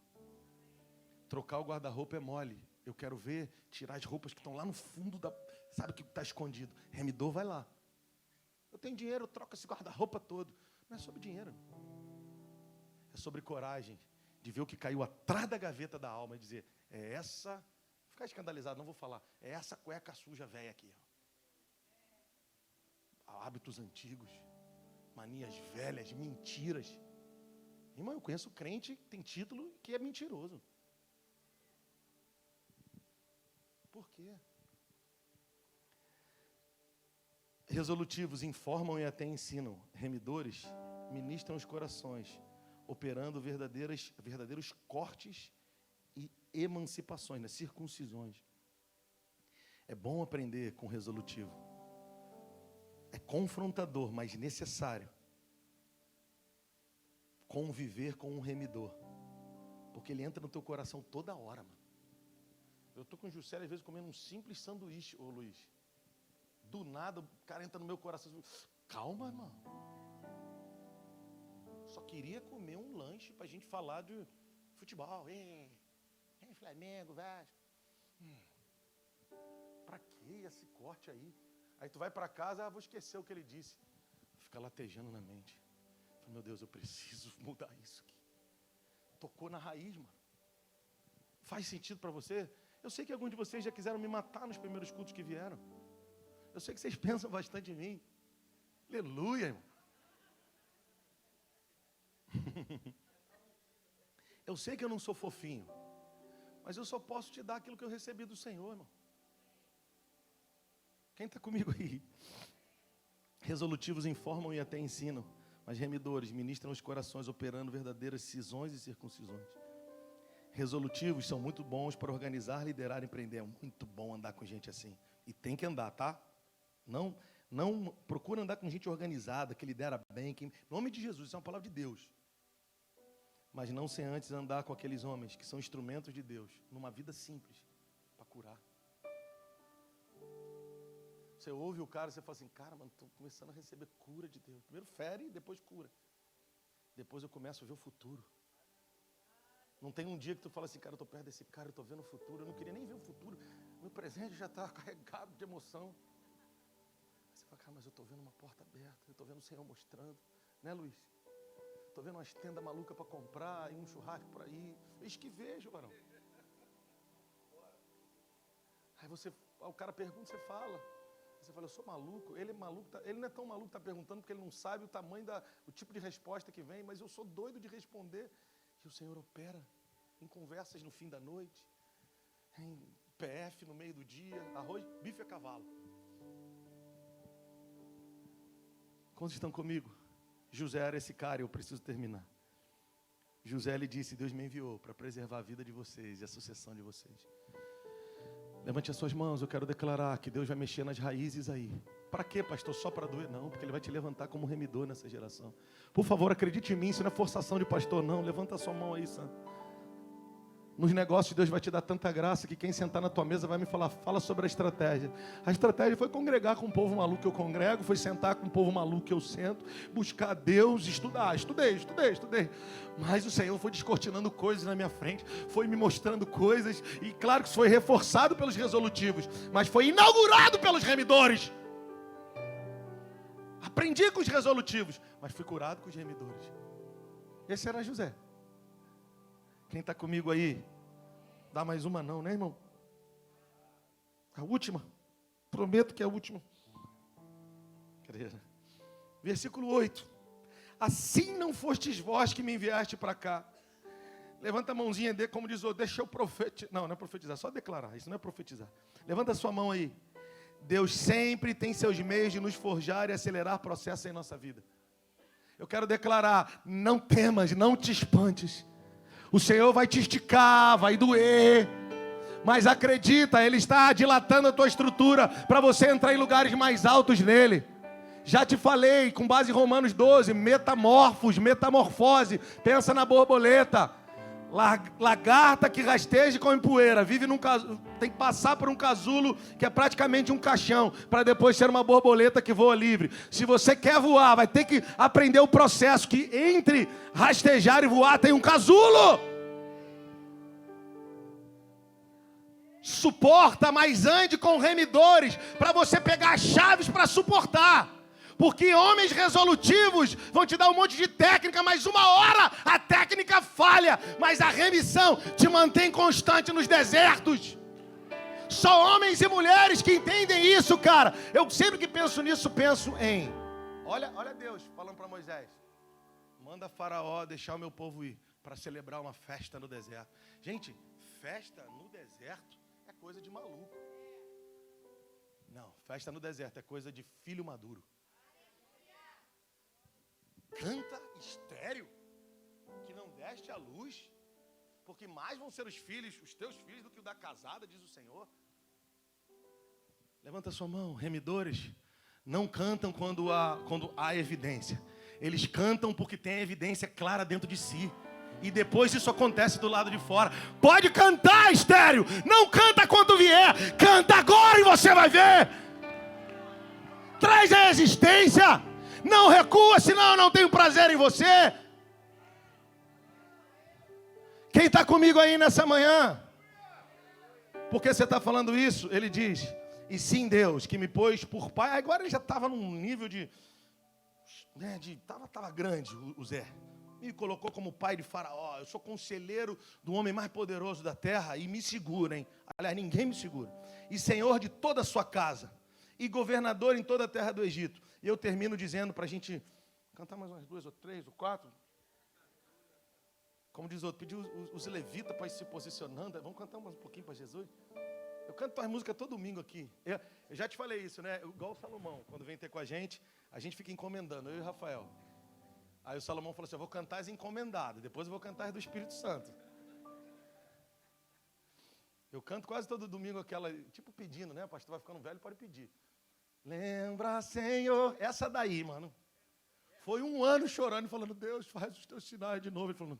Trocar o guarda-roupa é mole. Eu quero ver, tirar as roupas que estão lá no fundo da... Sabe o que está escondido? Remidor, vai lá. Eu tenho dinheiro, eu troco esse guarda-roupa todo. Não é sobre dinheiro. É sobre coragem de ver o que caiu atrás da gaveta da alma e dizer, é essa... Vou ficar escandalizado, não vou falar. É essa cueca suja velha aqui. Hábitos antigos, manias velhas, mentiras. Irmão, eu conheço crente que tem título que é mentiroso. Por quê? Resolutivos informam e até ensinam. Remidores ministram os corações, operando verdadeiros cortes e emancipações, circuncisões. É bom aprender com resolutivo. É confrontador, mas necessário. Conviver com um remidor. Porque ele entra no teu coração toda hora, mano. Eu estou com o Juscelio, às vezes, comendo um simples sanduíche, ô Luiz. Do nada, o cara entra no meu coração. Calma, irmão. Só queria comer um lanche para a gente falar de futebol. Flamengo, Vasco. Para que esse corte aí? Aí tu vai para casa, vou esquecer o que ele disse. Fica latejando na mente. Meu Deus, eu preciso mudar isso aqui. Tocou na raiz, mano. Faz sentido para você? Eu sei que alguns de vocês já quiseram me matar nos primeiros cultos que vieram. Eu sei que vocês pensam bastante em mim. Aleluia, irmão. Eu sei que eu não sou fofinho, mas eu só posso te dar aquilo que eu recebi do Senhor, irmão. Quem está comigo aí? Resolutivos informam e até ensinam, mas remidores ministram os corações, operando verdadeiras cisões e circuncisões. Resolutivos são muito bons para organizar, liderar e empreender. É muito bom andar com gente assim. E tem que andar, tá? Não procura andar com gente organizada, que lidera bem. Em nome de Jesus, isso é uma palavra de Deus. Mas não sem antes andar com aqueles homens que são instrumentos de Deus, numa vida simples, para curar. Você ouve o cara e você fala assim, cara, mano, estou começando a receber cura de Deus. Primeiro fere e depois cura. Depois eu começo a ver o futuro. Não tem um dia que tu fala assim, cara, eu estou perto desse cara, eu estou vendo o futuro. Eu não queria nem ver o futuro. Meu presente já está carregado de emoção. Aí você fala, cara, mas eu estou vendo uma porta aberta. Eu estou vendo o Senhor mostrando. Né, Luiz? Estou vendo umas tendas malucas para comprar e um churrasco por aí. Eis que vejo, varão. Aí o cara pergunta, você fala. Você fala, eu sou maluco. Ele é maluco, ele não é tão maluco que está perguntando porque ele não sabe o tamanho, o tipo de resposta que vem, mas eu sou doido de responder. E o Senhor opera em conversas no fim da noite, em PF no meio do dia, arroz, bife a cavalo. Quantos estão comigo? José era esse cara, eu preciso terminar. José lhe disse, Deus me enviou para preservar a vida de vocês e a sucessão de vocês. Levante as suas mãos, eu quero declarar que Deus vai mexer nas raízes aí. Para quê, pastor? Só para doer? Não, porque Ele vai te levantar como remidor nessa geração. Por favor, acredite em mim, isso não é forçação de pastor, não. Levanta a sua mão aí, santo. Nos negócios, Deus vai te dar tanta graça que quem sentar na tua mesa vai me falar, fala sobre a estratégia. A estratégia foi congregar com o povo maluco que eu congrego, foi sentar com o povo maluco que eu sento, buscar Deus, estudar. Estudei. Mas o Senhor foi descortinando coisas na minha frente, foi me mostrando coisas, e claro que isso foi reforçado pelos resolutivos, mas foi inaugurado pelos remidores. Aprendi com os resolutivos, mas fui curado com os remidores. Esse era José. Quem está comigo aí? Dá mais uma não, né, irmão? A última. Prometo que é a última. Versículo 8. Assim não fostes vós que me enviaste para cá. Levanta a mãozinha, como diz o deixa eu profetizar. Não é profetizar, só declarar. Isso não é profetizar. Levanta a sua mão aí. Deus sempre tem seus meios de nos forjar e acelerar processos em nossa vida. Eu quero declarar, não temas, não te espantes. O Senhor vai te esticar, vai doer. Mas acredita, Ele está dilatando a tua estrutura para você entrar em lugares mais altos nele. Já te falei, com base em Romanos 12, metamorfose. Pensa na borboleta. Lagarta que rasteja e come poeira. Tem que passar por um casulo que é praticamente um caixão, para depois ser uma borboleta que voa livre. Se você quer voar, vai ter que aprender o processo que entre rastejar e voar tem um casulo. Suporta, mas ande com remidores, para você pegar as chaves para suportar. Porque homens resolutivos vão te dar um monte de técnica, mas uma hora a técnica falha, mas a remissão te mantém constante nos desertos. Só homens e mulheres que entendem isso, cara. Eu sempre que penso nisso, penso em... Olha Deus falando para Moisés. Manda Faraó deixar o meu povo ir para celebrar uma festa no deserto. Gente, festa no deserto é coisa de maluco. Não, festa no deserto é coisa de filho maduro. Canta estéril, que não deste a luz, porque mais vão ser os teus filhos, do que o da casada, diz o Senhor. Levanta sua mão, remidores não cantam quando há evidência. Eles cantam porque tem a evidência clara dentro de si. E depois isso acontece do lado de fora. Pode cantar, estéril, não canta quando vier, canta agora e você vai ver. Traz a existência. Não recua, senão eu não tenho prazer em você. Quem está comigo aí nessa manhã? Por que você está falando isso? Ele diz, e sim Deus, que me pôs por pai. Agora ele já estava num nível estava grande o Zé. Me colocou como pai de Faraó. Eu sou conselheiro do homem mais poderoso da terra e me segura, hein? Aliás, ninguém me segura. E senhor de toda a sua casa. E governador em toda a terra do Egito. E eu termino dizendo para a gente cantar mais umas 2 ou 3 ou 4. Como diz o outro, pedir os levitas para ir se posicionando. Vamos cantar mais um pouquinho para Jesus? Eu canto as músicas todo domingo aqui. Eu já te falei isso, né? Igual o Salomão, quando vem ter com a gente fica encomendando, eu e o Rafael. Aí o Salomão falou assim, eu vou cantar as encomendadas, depois eu vou cantar as do Espírito Santo. Eu canto quase todo domingo aquela, tipo pedindo, né? O pastor vai ficando velho, pode pedir. Lembra, Senhor, essa daí, mano. Foi 1 ano chorando, falando, Deus, faz os teus sinais de novo. Ele falando...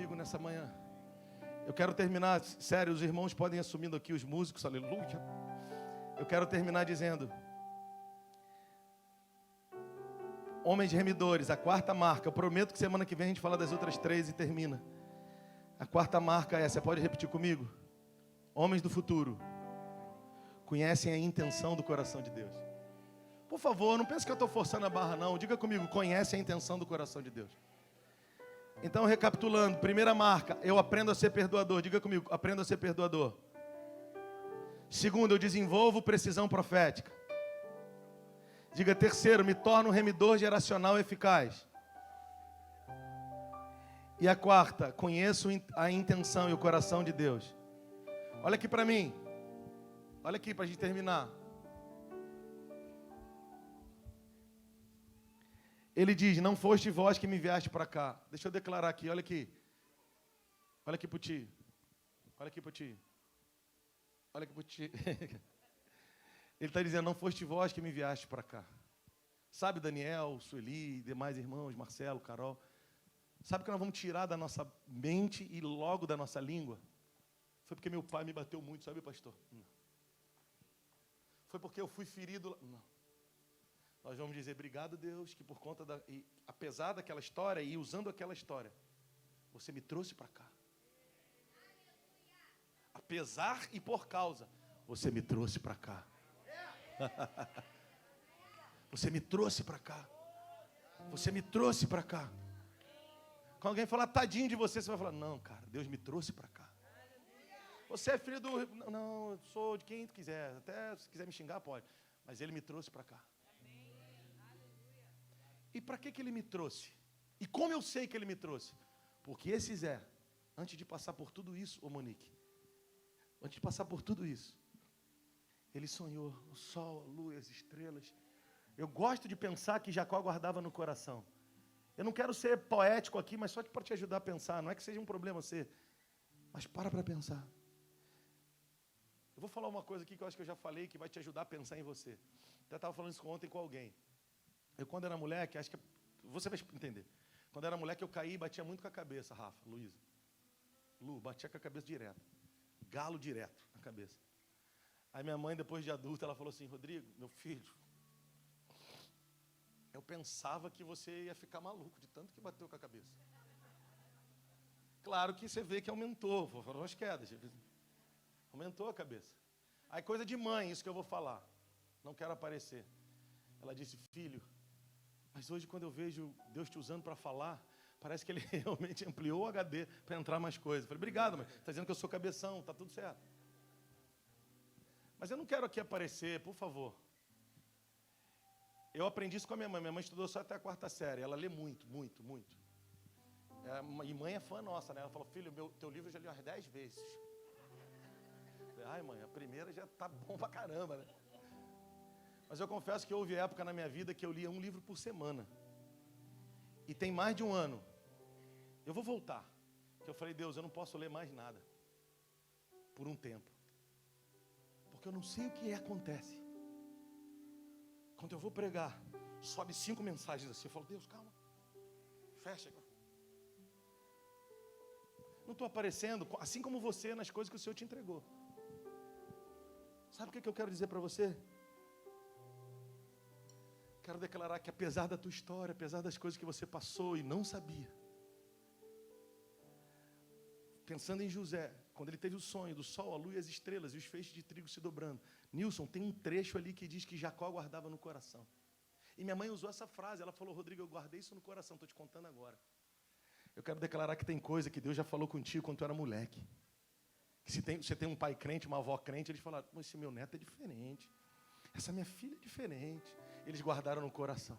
comigo nessa manhã. Eu quero terminar, sério, os irmãos podem ir assumindo aqui, os músicos, aleluia. Eu quero terminar dizendo: homens remidores, a quarta marca. Eu prometo que semana que vem a gente fala das outras 3 e termina. A quarta marca é, você pode repetir comigo? Homens do futuro conhecem a intenção do coração de Deus. Por favor, não pense que eu estou forçando a barra não. Diga comigo, conhece a intenção do coração de Deus. Então, recapitulando, primeira marca, eu aprendo a ser perdoador. Diga comigo, aprendo a ser perdoador. Segundo, eu desenvolvo precisão profética. Diga, terceiro, me torno um remidor geracional eficaz. E a quarta, conheço a intenção e o coração de Deus. Olha aqui para mim. Olha aqui para a gente terminar. Ele diz, não foste vós que me enviaste para cá. Deixa eu declarar aqui, olha aqui. Olha aqui para ti. Olha aqui para ti. Olha aqui para ti. Ele está dizendo, não foste vós que me enviaste para cá. Sabe, Daniel, Sueli, demais irmãos, Marcelo, Carol. Sabe que nós vamos tirar da nossa mente e logo da nossa língua? Foi porque meu pai me bateu muito, sabe, pastor? Não. Foi porque eu fui ferido. Não. Nós vamos dizer, obrigado, Deus, que por conta da... E, apesar daquela história e usando aquela história, você me trouxe para cá. Apesar e por causa, você me trouxe para cá. Você me trouxe para cá. Você me trouxe para cá. Quando alguém falar tadinho de você, você vai falar, não, cara, Deus me trouxe para cá. Você é filho do... Não, eu sou de quem tu quiser. Até se quiser me xingar, pode. Mas Ele me trouxe para cá. E para que Ele me trouxe? E como eu sei que Ele me trouxe? Porque esse Zé, antes de passar por tudo isso, ô Monique, antes de passar por tudo isso, ele sonhou o sol, a lua, as estrelas. Eu gosto de pensar que Jacó guardava no coração. Eu não quero ser poético aqui, mas só para te ajudar a pensar. Não é que seja um problema ser, mas para pensar. Eu vou falar uma coisa aqui que eu acho que eu já falei, que vai te ajudar a pensar em você. Até estava falando isso ontem com alguém. Eu, quando era moleque, acho que você vai entender. Quando era moleque, eu caí e batia muito com a cabeça, Rafa, Luísa. Lu, batia com a cabeça direto. Galo direto na cabeça. Aí minha mãe, depois de adulta, ela falou assim, Rodrigo, meu filho, eu pensava que você ia ficar maluco de tanto que bateu com a cabeça. Claro que você vê que aumentou, foram as quedas. Aumentou a cabeça. Aí coisa de mãe, isso que eu vou falar. Não quero aparecer. Ela disse, filho, mas hoje quando eu vejo Deus te usando para falar, parece que Ele realmente ampliou o HD para entrar mais coisas. Eu falei, obrigado, mas está dizendo que eu sou cabeção, está tudo certo. Mas eu não quero aqui aparecer, por favor. Eu aprendi isso com a minha mãe. Minha mãe estudou só até a 4ª série. Ela lê muito, muito, muito. E mãe é fã nossa, né? Ela falou, filho, teu livro eu já li umas 10 vezes. Eu falei, ai mãe, a primeira já tá bom pra caramba, né? Mas eu confesso que houve época na minha vida que eu lia um livro por semana. E tem mais de um ano. Eu vou voltar. Que eu falei, Deus, eu não posso ler mais nada. Por um tempo. Porque eu não sei o que acontece. Quando eu vou pregar, sobe 5 mensagens assim. Eu falo, Deus, calma. Fecha. Não estou aparecendo, assim como você, nas coisas que o Senhor te entregou. Sabe o que eu quero dizer para você? Quero declarar que apesar da tua história, apesar das coisas que você passou e não sabia, pensando em José, quando ele teve o sonho do sol, a lua e as estrelas e os feixes de trigo se dobrando. Nilson, tem um trecho ali que diz que Jacó guardava no coração. E minha mãe usou essa frase, ela falou, Rodrigo, eu guardei isso no coração, estou te contando agora. Eu quero declarar que tem coisa que Deus já falou contigo quando tu era moleque. Que se você tem um pai crente, uma avó crente, eles falaram, esse meu neto é diferente. Essa minha filha é diferente. Eles guardaram no coração.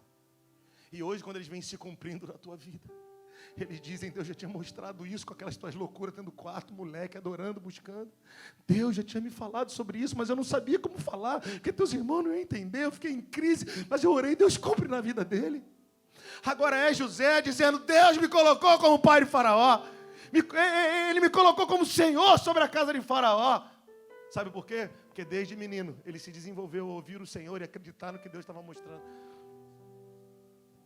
E hoje, quando eles vêm se cumprindo na tua vida, eles dizem, Deus já tinha mostrado isso com aquelas tuas loucuras, tendo quarto, moleque, adorando, buscando. Deus já tinha me falado sobre isso, mas eu não sabia como falar, porque teus irmãos não iam entender, eu fiquei em crise, mas eu orei, Deus cumpre na vida dele. Agora é José dizendo, Deus me colocou como pai de Faraó. Ele me colocou como Senhor sobre a casa de Faraó. Sabe por quê? Porque desde menino ele se desenvolveu a ouvir o Senhor e acreditar no que Deus estava mostrando.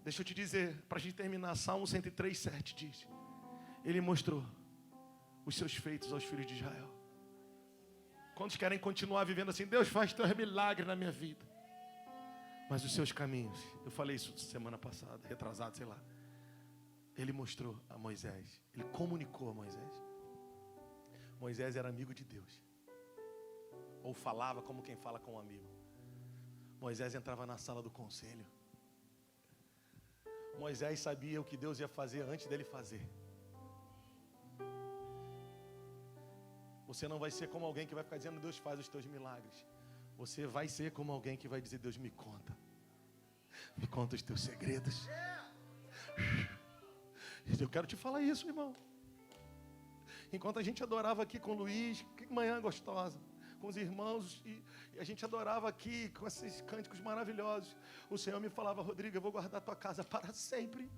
Deixa eu te dizer, para a gente terminar, Salmo 103:7 diz, Ele mostrou os seus feitos aos filhos de Israel. Quantos querem continuar vivendo assim? Deus faz teu milagre na minha vida. Mas os seus caminhos, eu falei isso semana passada, retrasado, sei lá. Ele mostrou a Moisés, ele comunicou a Moisés. Moisés era amigo de Deus. Ou falava como quem fala com um amigo. Moisés entrava na sala do conselho. Moisés sabia o que Deus ia fazer antes dele fazer. Você não vai ser como alguém que vai ficar dizendo, Deus faz os teus milagres. Você vai ser como alguém que vai dizer, Deus me conta. Me conta os teus segredos. Eu quero te falar isso, irmão. Enquanto a gente adorava aqui com o Luiz, que manhã gostosa, com os irmãos, e a gente adorava aqui com esses cânticos maravilhosos, o Senhor me falava, Rodrigo, eu vou guardar tua casa para sempre.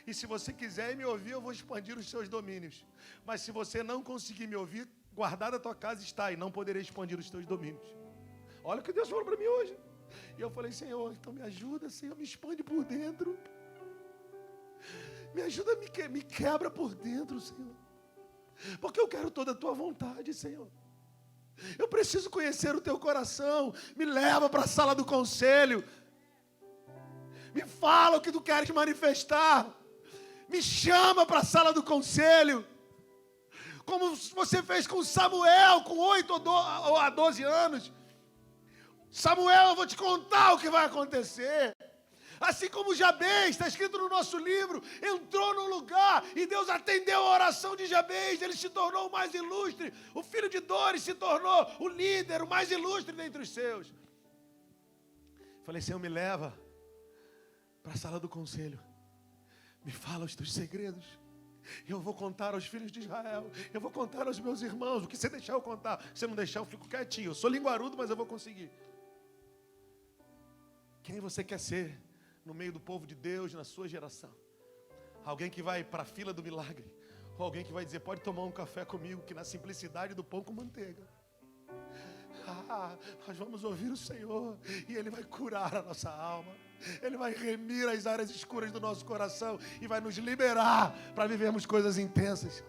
E se você quiser me ouvir, eu vou expandir os seus domínios. Mas se você não conseguir me ouvir, guardada a tua casa está, e não poderei expandir os teus domínios. Olha o que Deus falou para mim hoje. E eu falei, Senhor, então me ajuda, Senhor, me expande por dentro. Me ajuda, me quebra por dentro, Senhor. Porque eu quero toda a tua vontade, Senhor. Eu preciso conhecer o teu coração. Me leva para a sala do conselho. Me fala o que tu queres manifestar. Me chama para a sala do conselho. Como você fez com Samuel, com 8 ou a 12 anos. Samuel, eu vou te contar o que vai acontecer. Assim como Jabez, está escrito no nosso livro, entrou num lugar e Deus atendeu a oração de Jabez, ele se tornou o mais ilustre, o filho de Dores se tornou o líder, o mais ilustre dentre os seus. Falei, Senhor, me leva para a sala do conselho, me fala os teus segredos, eu vou contar aos filhos de Israel, eu vou contar aos meus irmãos, o que você deixar eu contar, se você não deixar eu fico quietinho, eu sou linguarudo, mas eu vou conseguir. Quem você quer ser no meio do povo de Deus, na sua geração? Alguém que vai para a fila do milagre, ou alguém que vai dizer, pode tomar um café comigo, que na simplicidade do pão com manteiga, nós vamos ouvir o Senhor, e Ele vai curar a nossa alma, Ele vai remir as áreas escuras do nosso coração, e vai nos liberar para vivermos coisas intensas.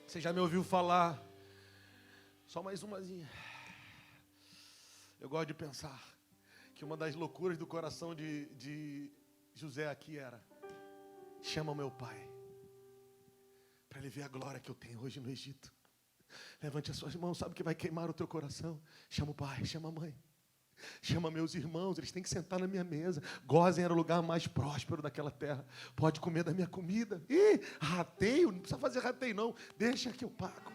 Você já me ouviu falar, só mais umazinha, eu gosto de pensar que uma das loucuras do coração de José aqui era, chama o meu pai, para ele ver a glória que eu tenho hoje no Egito. Levante as suas mãos, sabe o que vai queimar o teu coração? Chama o pai, chama a mãe, chama meus irmãos, eles têm que sentar na minha mesa. Gozem era o lugar mais próspero daquela terra, pode comer da minha comida. Ih, rateio, não precisa fazer rateio não, deixa que eu pago.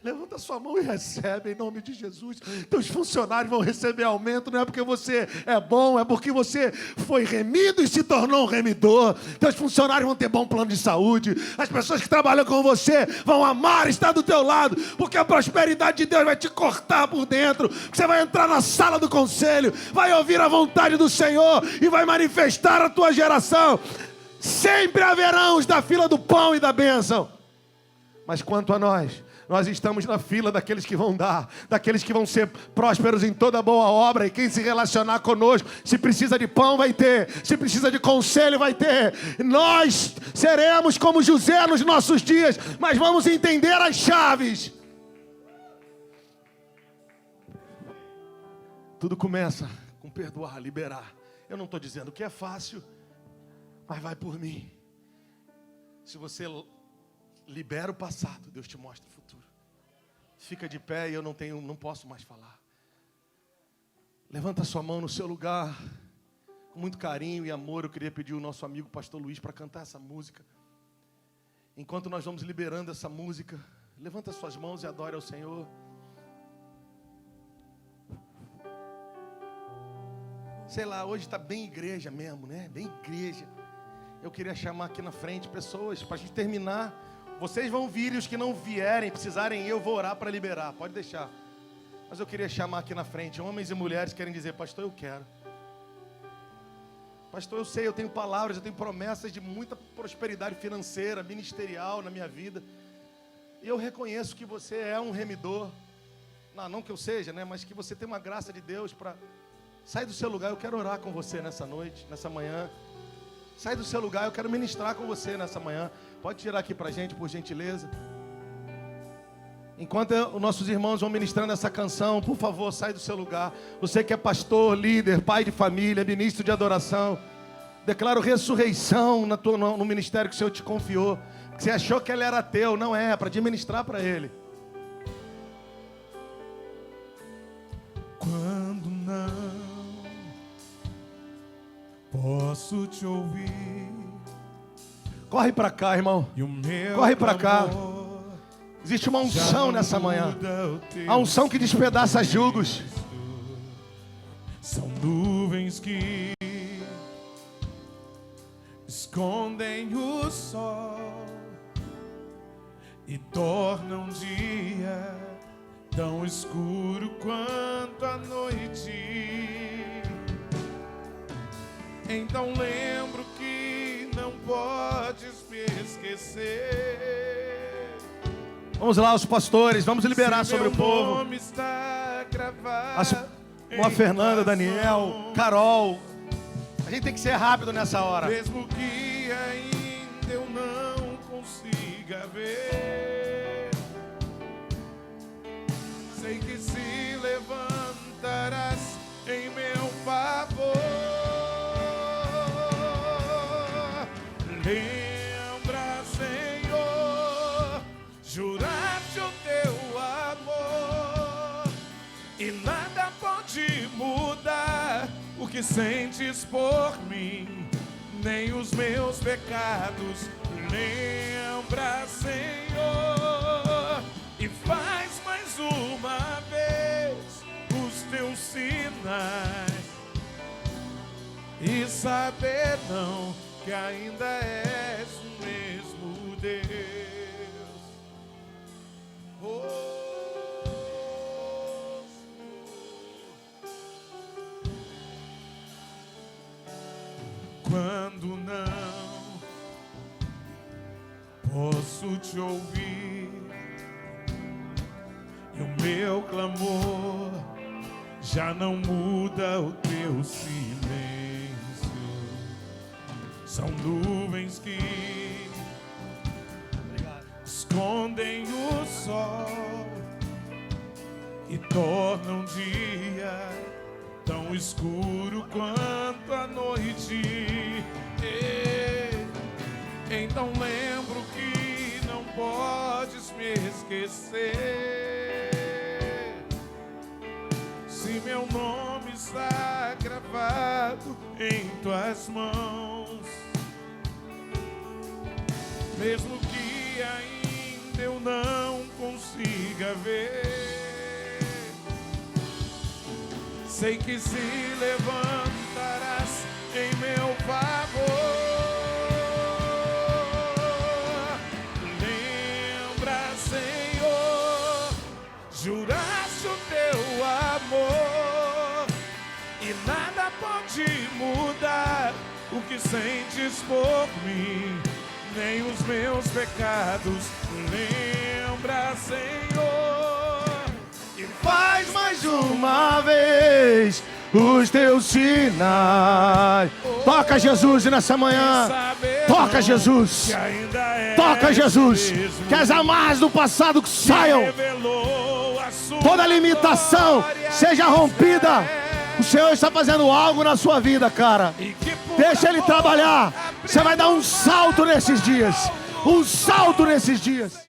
Levanta sua mão e recebe em nome de Jesus. Teus funcionários vão receber aumento. Não é porque você é bom, é porque você foi remido e se tornou um remidor. Teus funcionários vão ter bom plano de saúde. As pessoas que trabalham com você vão amar estar do teu lado, porque a prosperidade de Deus vai te cortar por dentro. Você vai entrar na sala do conselho, vai ouvir a vontade do Senhor e vai manifestar a tua geração. Sempre haverão os da fila do pão e da bênção, mas quanto a nós estamos na fila daqueles que vão dar, daqueles que vão ser prósperos em toda boa obra. E quem se relacionar conosco, se precisa de pão vai ter, se precisa de conselho vai ter. Nós seremos como José nos nossos dias, mas vamos entender as chaves. Tudo começa com perdoar, liberar. Eu não estou dizendo que é fácil, mas vai por mim. Se você libera o passado, Deus te mostra o futuro. Fica de pé e eu não posso mais falar. Levanta sua mão no seu lugar. Com muito carinho e amor, eu queria pedir o nosso amigo pastor Luiz para cantar essa música. Enquanto nós vamos liberando essa música, levanta suas mãos e adore ao Senhor. Sei lá, hoje está bem igreja mesmo, né? Bem igreja. Eu queria chamar aqui na frente pessoas para a gente terminar. Vocês vão vir e os que não vierem, precisarem, eu vou orar para liberar, pode deixar. Mas eu queria chamar aqui na frente homens e mulheres que querem dizer, pastor, eu quero. Pastor, eu sei, eu tenho palavras, eu tenho promessas de muita prosperidade financeira, ministerial na minha vida. E eu reconheço que você é um remidor. Não que eu seja, né? Mas que você tem uma graça de Deus para sair do seu lugar. Eu quero orar com você nessa noite, nessa manhã. Sai do seu lugar, eu quero ministrar com você nessa manhã. Pode tirar aqui pra gente, por gentileza. Enquanto os nossos irmãos vão ministrando essa canção, por favor, sai do seu lugar. Você que é pastor, líder, pai de família, ministro de adoração, declaro ressurreição no ministério que o Senhor te confiou. Que você achou que ele era teu, não é para administrar para ele. Quando não posso te ouvir, corre para cá, irmão. E o meu corre para cá. clamor Existe uma unção nessa manhã. A unção que despedaça julgos. São nuvens que escondem o sol e tornam o dia tão escuro quanto a noite. Então lembro que não podes me esquecer. Vamos lá, os pastores, vamos liberar sobre o povo. Nome está gravado Uma Fernanda, Daniel, Carol. A gente tem que ser rápido nessa hora. Mesmo que ainda eu não consiga ver, sei que se levantarás em meu favor. Lembra, Senhor, juraste o teu amor e nada pode mudar o que sentes por mim, nem os meus pecados. Lembra, Senhor, e faz mais uma vez os teus sinais e saber não que ainda és o mesmo Deus. Oh, quando não posso te ouvir e o meu clamor já não muda o teu silêncio. São nuvens que escondem o sol e tornam o dia tão escuro quanto a noite. Então lembro que não podes me esquecer. Se meu nome está gravado em tuas mãos, mesmo que ainda eu não consiga ver, sei que se levantarás em meu favor. Lembra, Senhor, juraste o teu amor e nada pode mudar o que sentes por mim, nem os meus pecados. Lembra, Senhor, e Faz mais uma vez os teus sinais. Toca, Jesus, nessa manhã. Toca, Jesus. Toca, Jesus. Que as amarras do passado saiam. Toda limitação seja rompida. O Senhor está fazendo algo na sua vida, cara. Deixa Ele trabalhar. Você vai dar um salto nesses dias. Um salto nesses dias.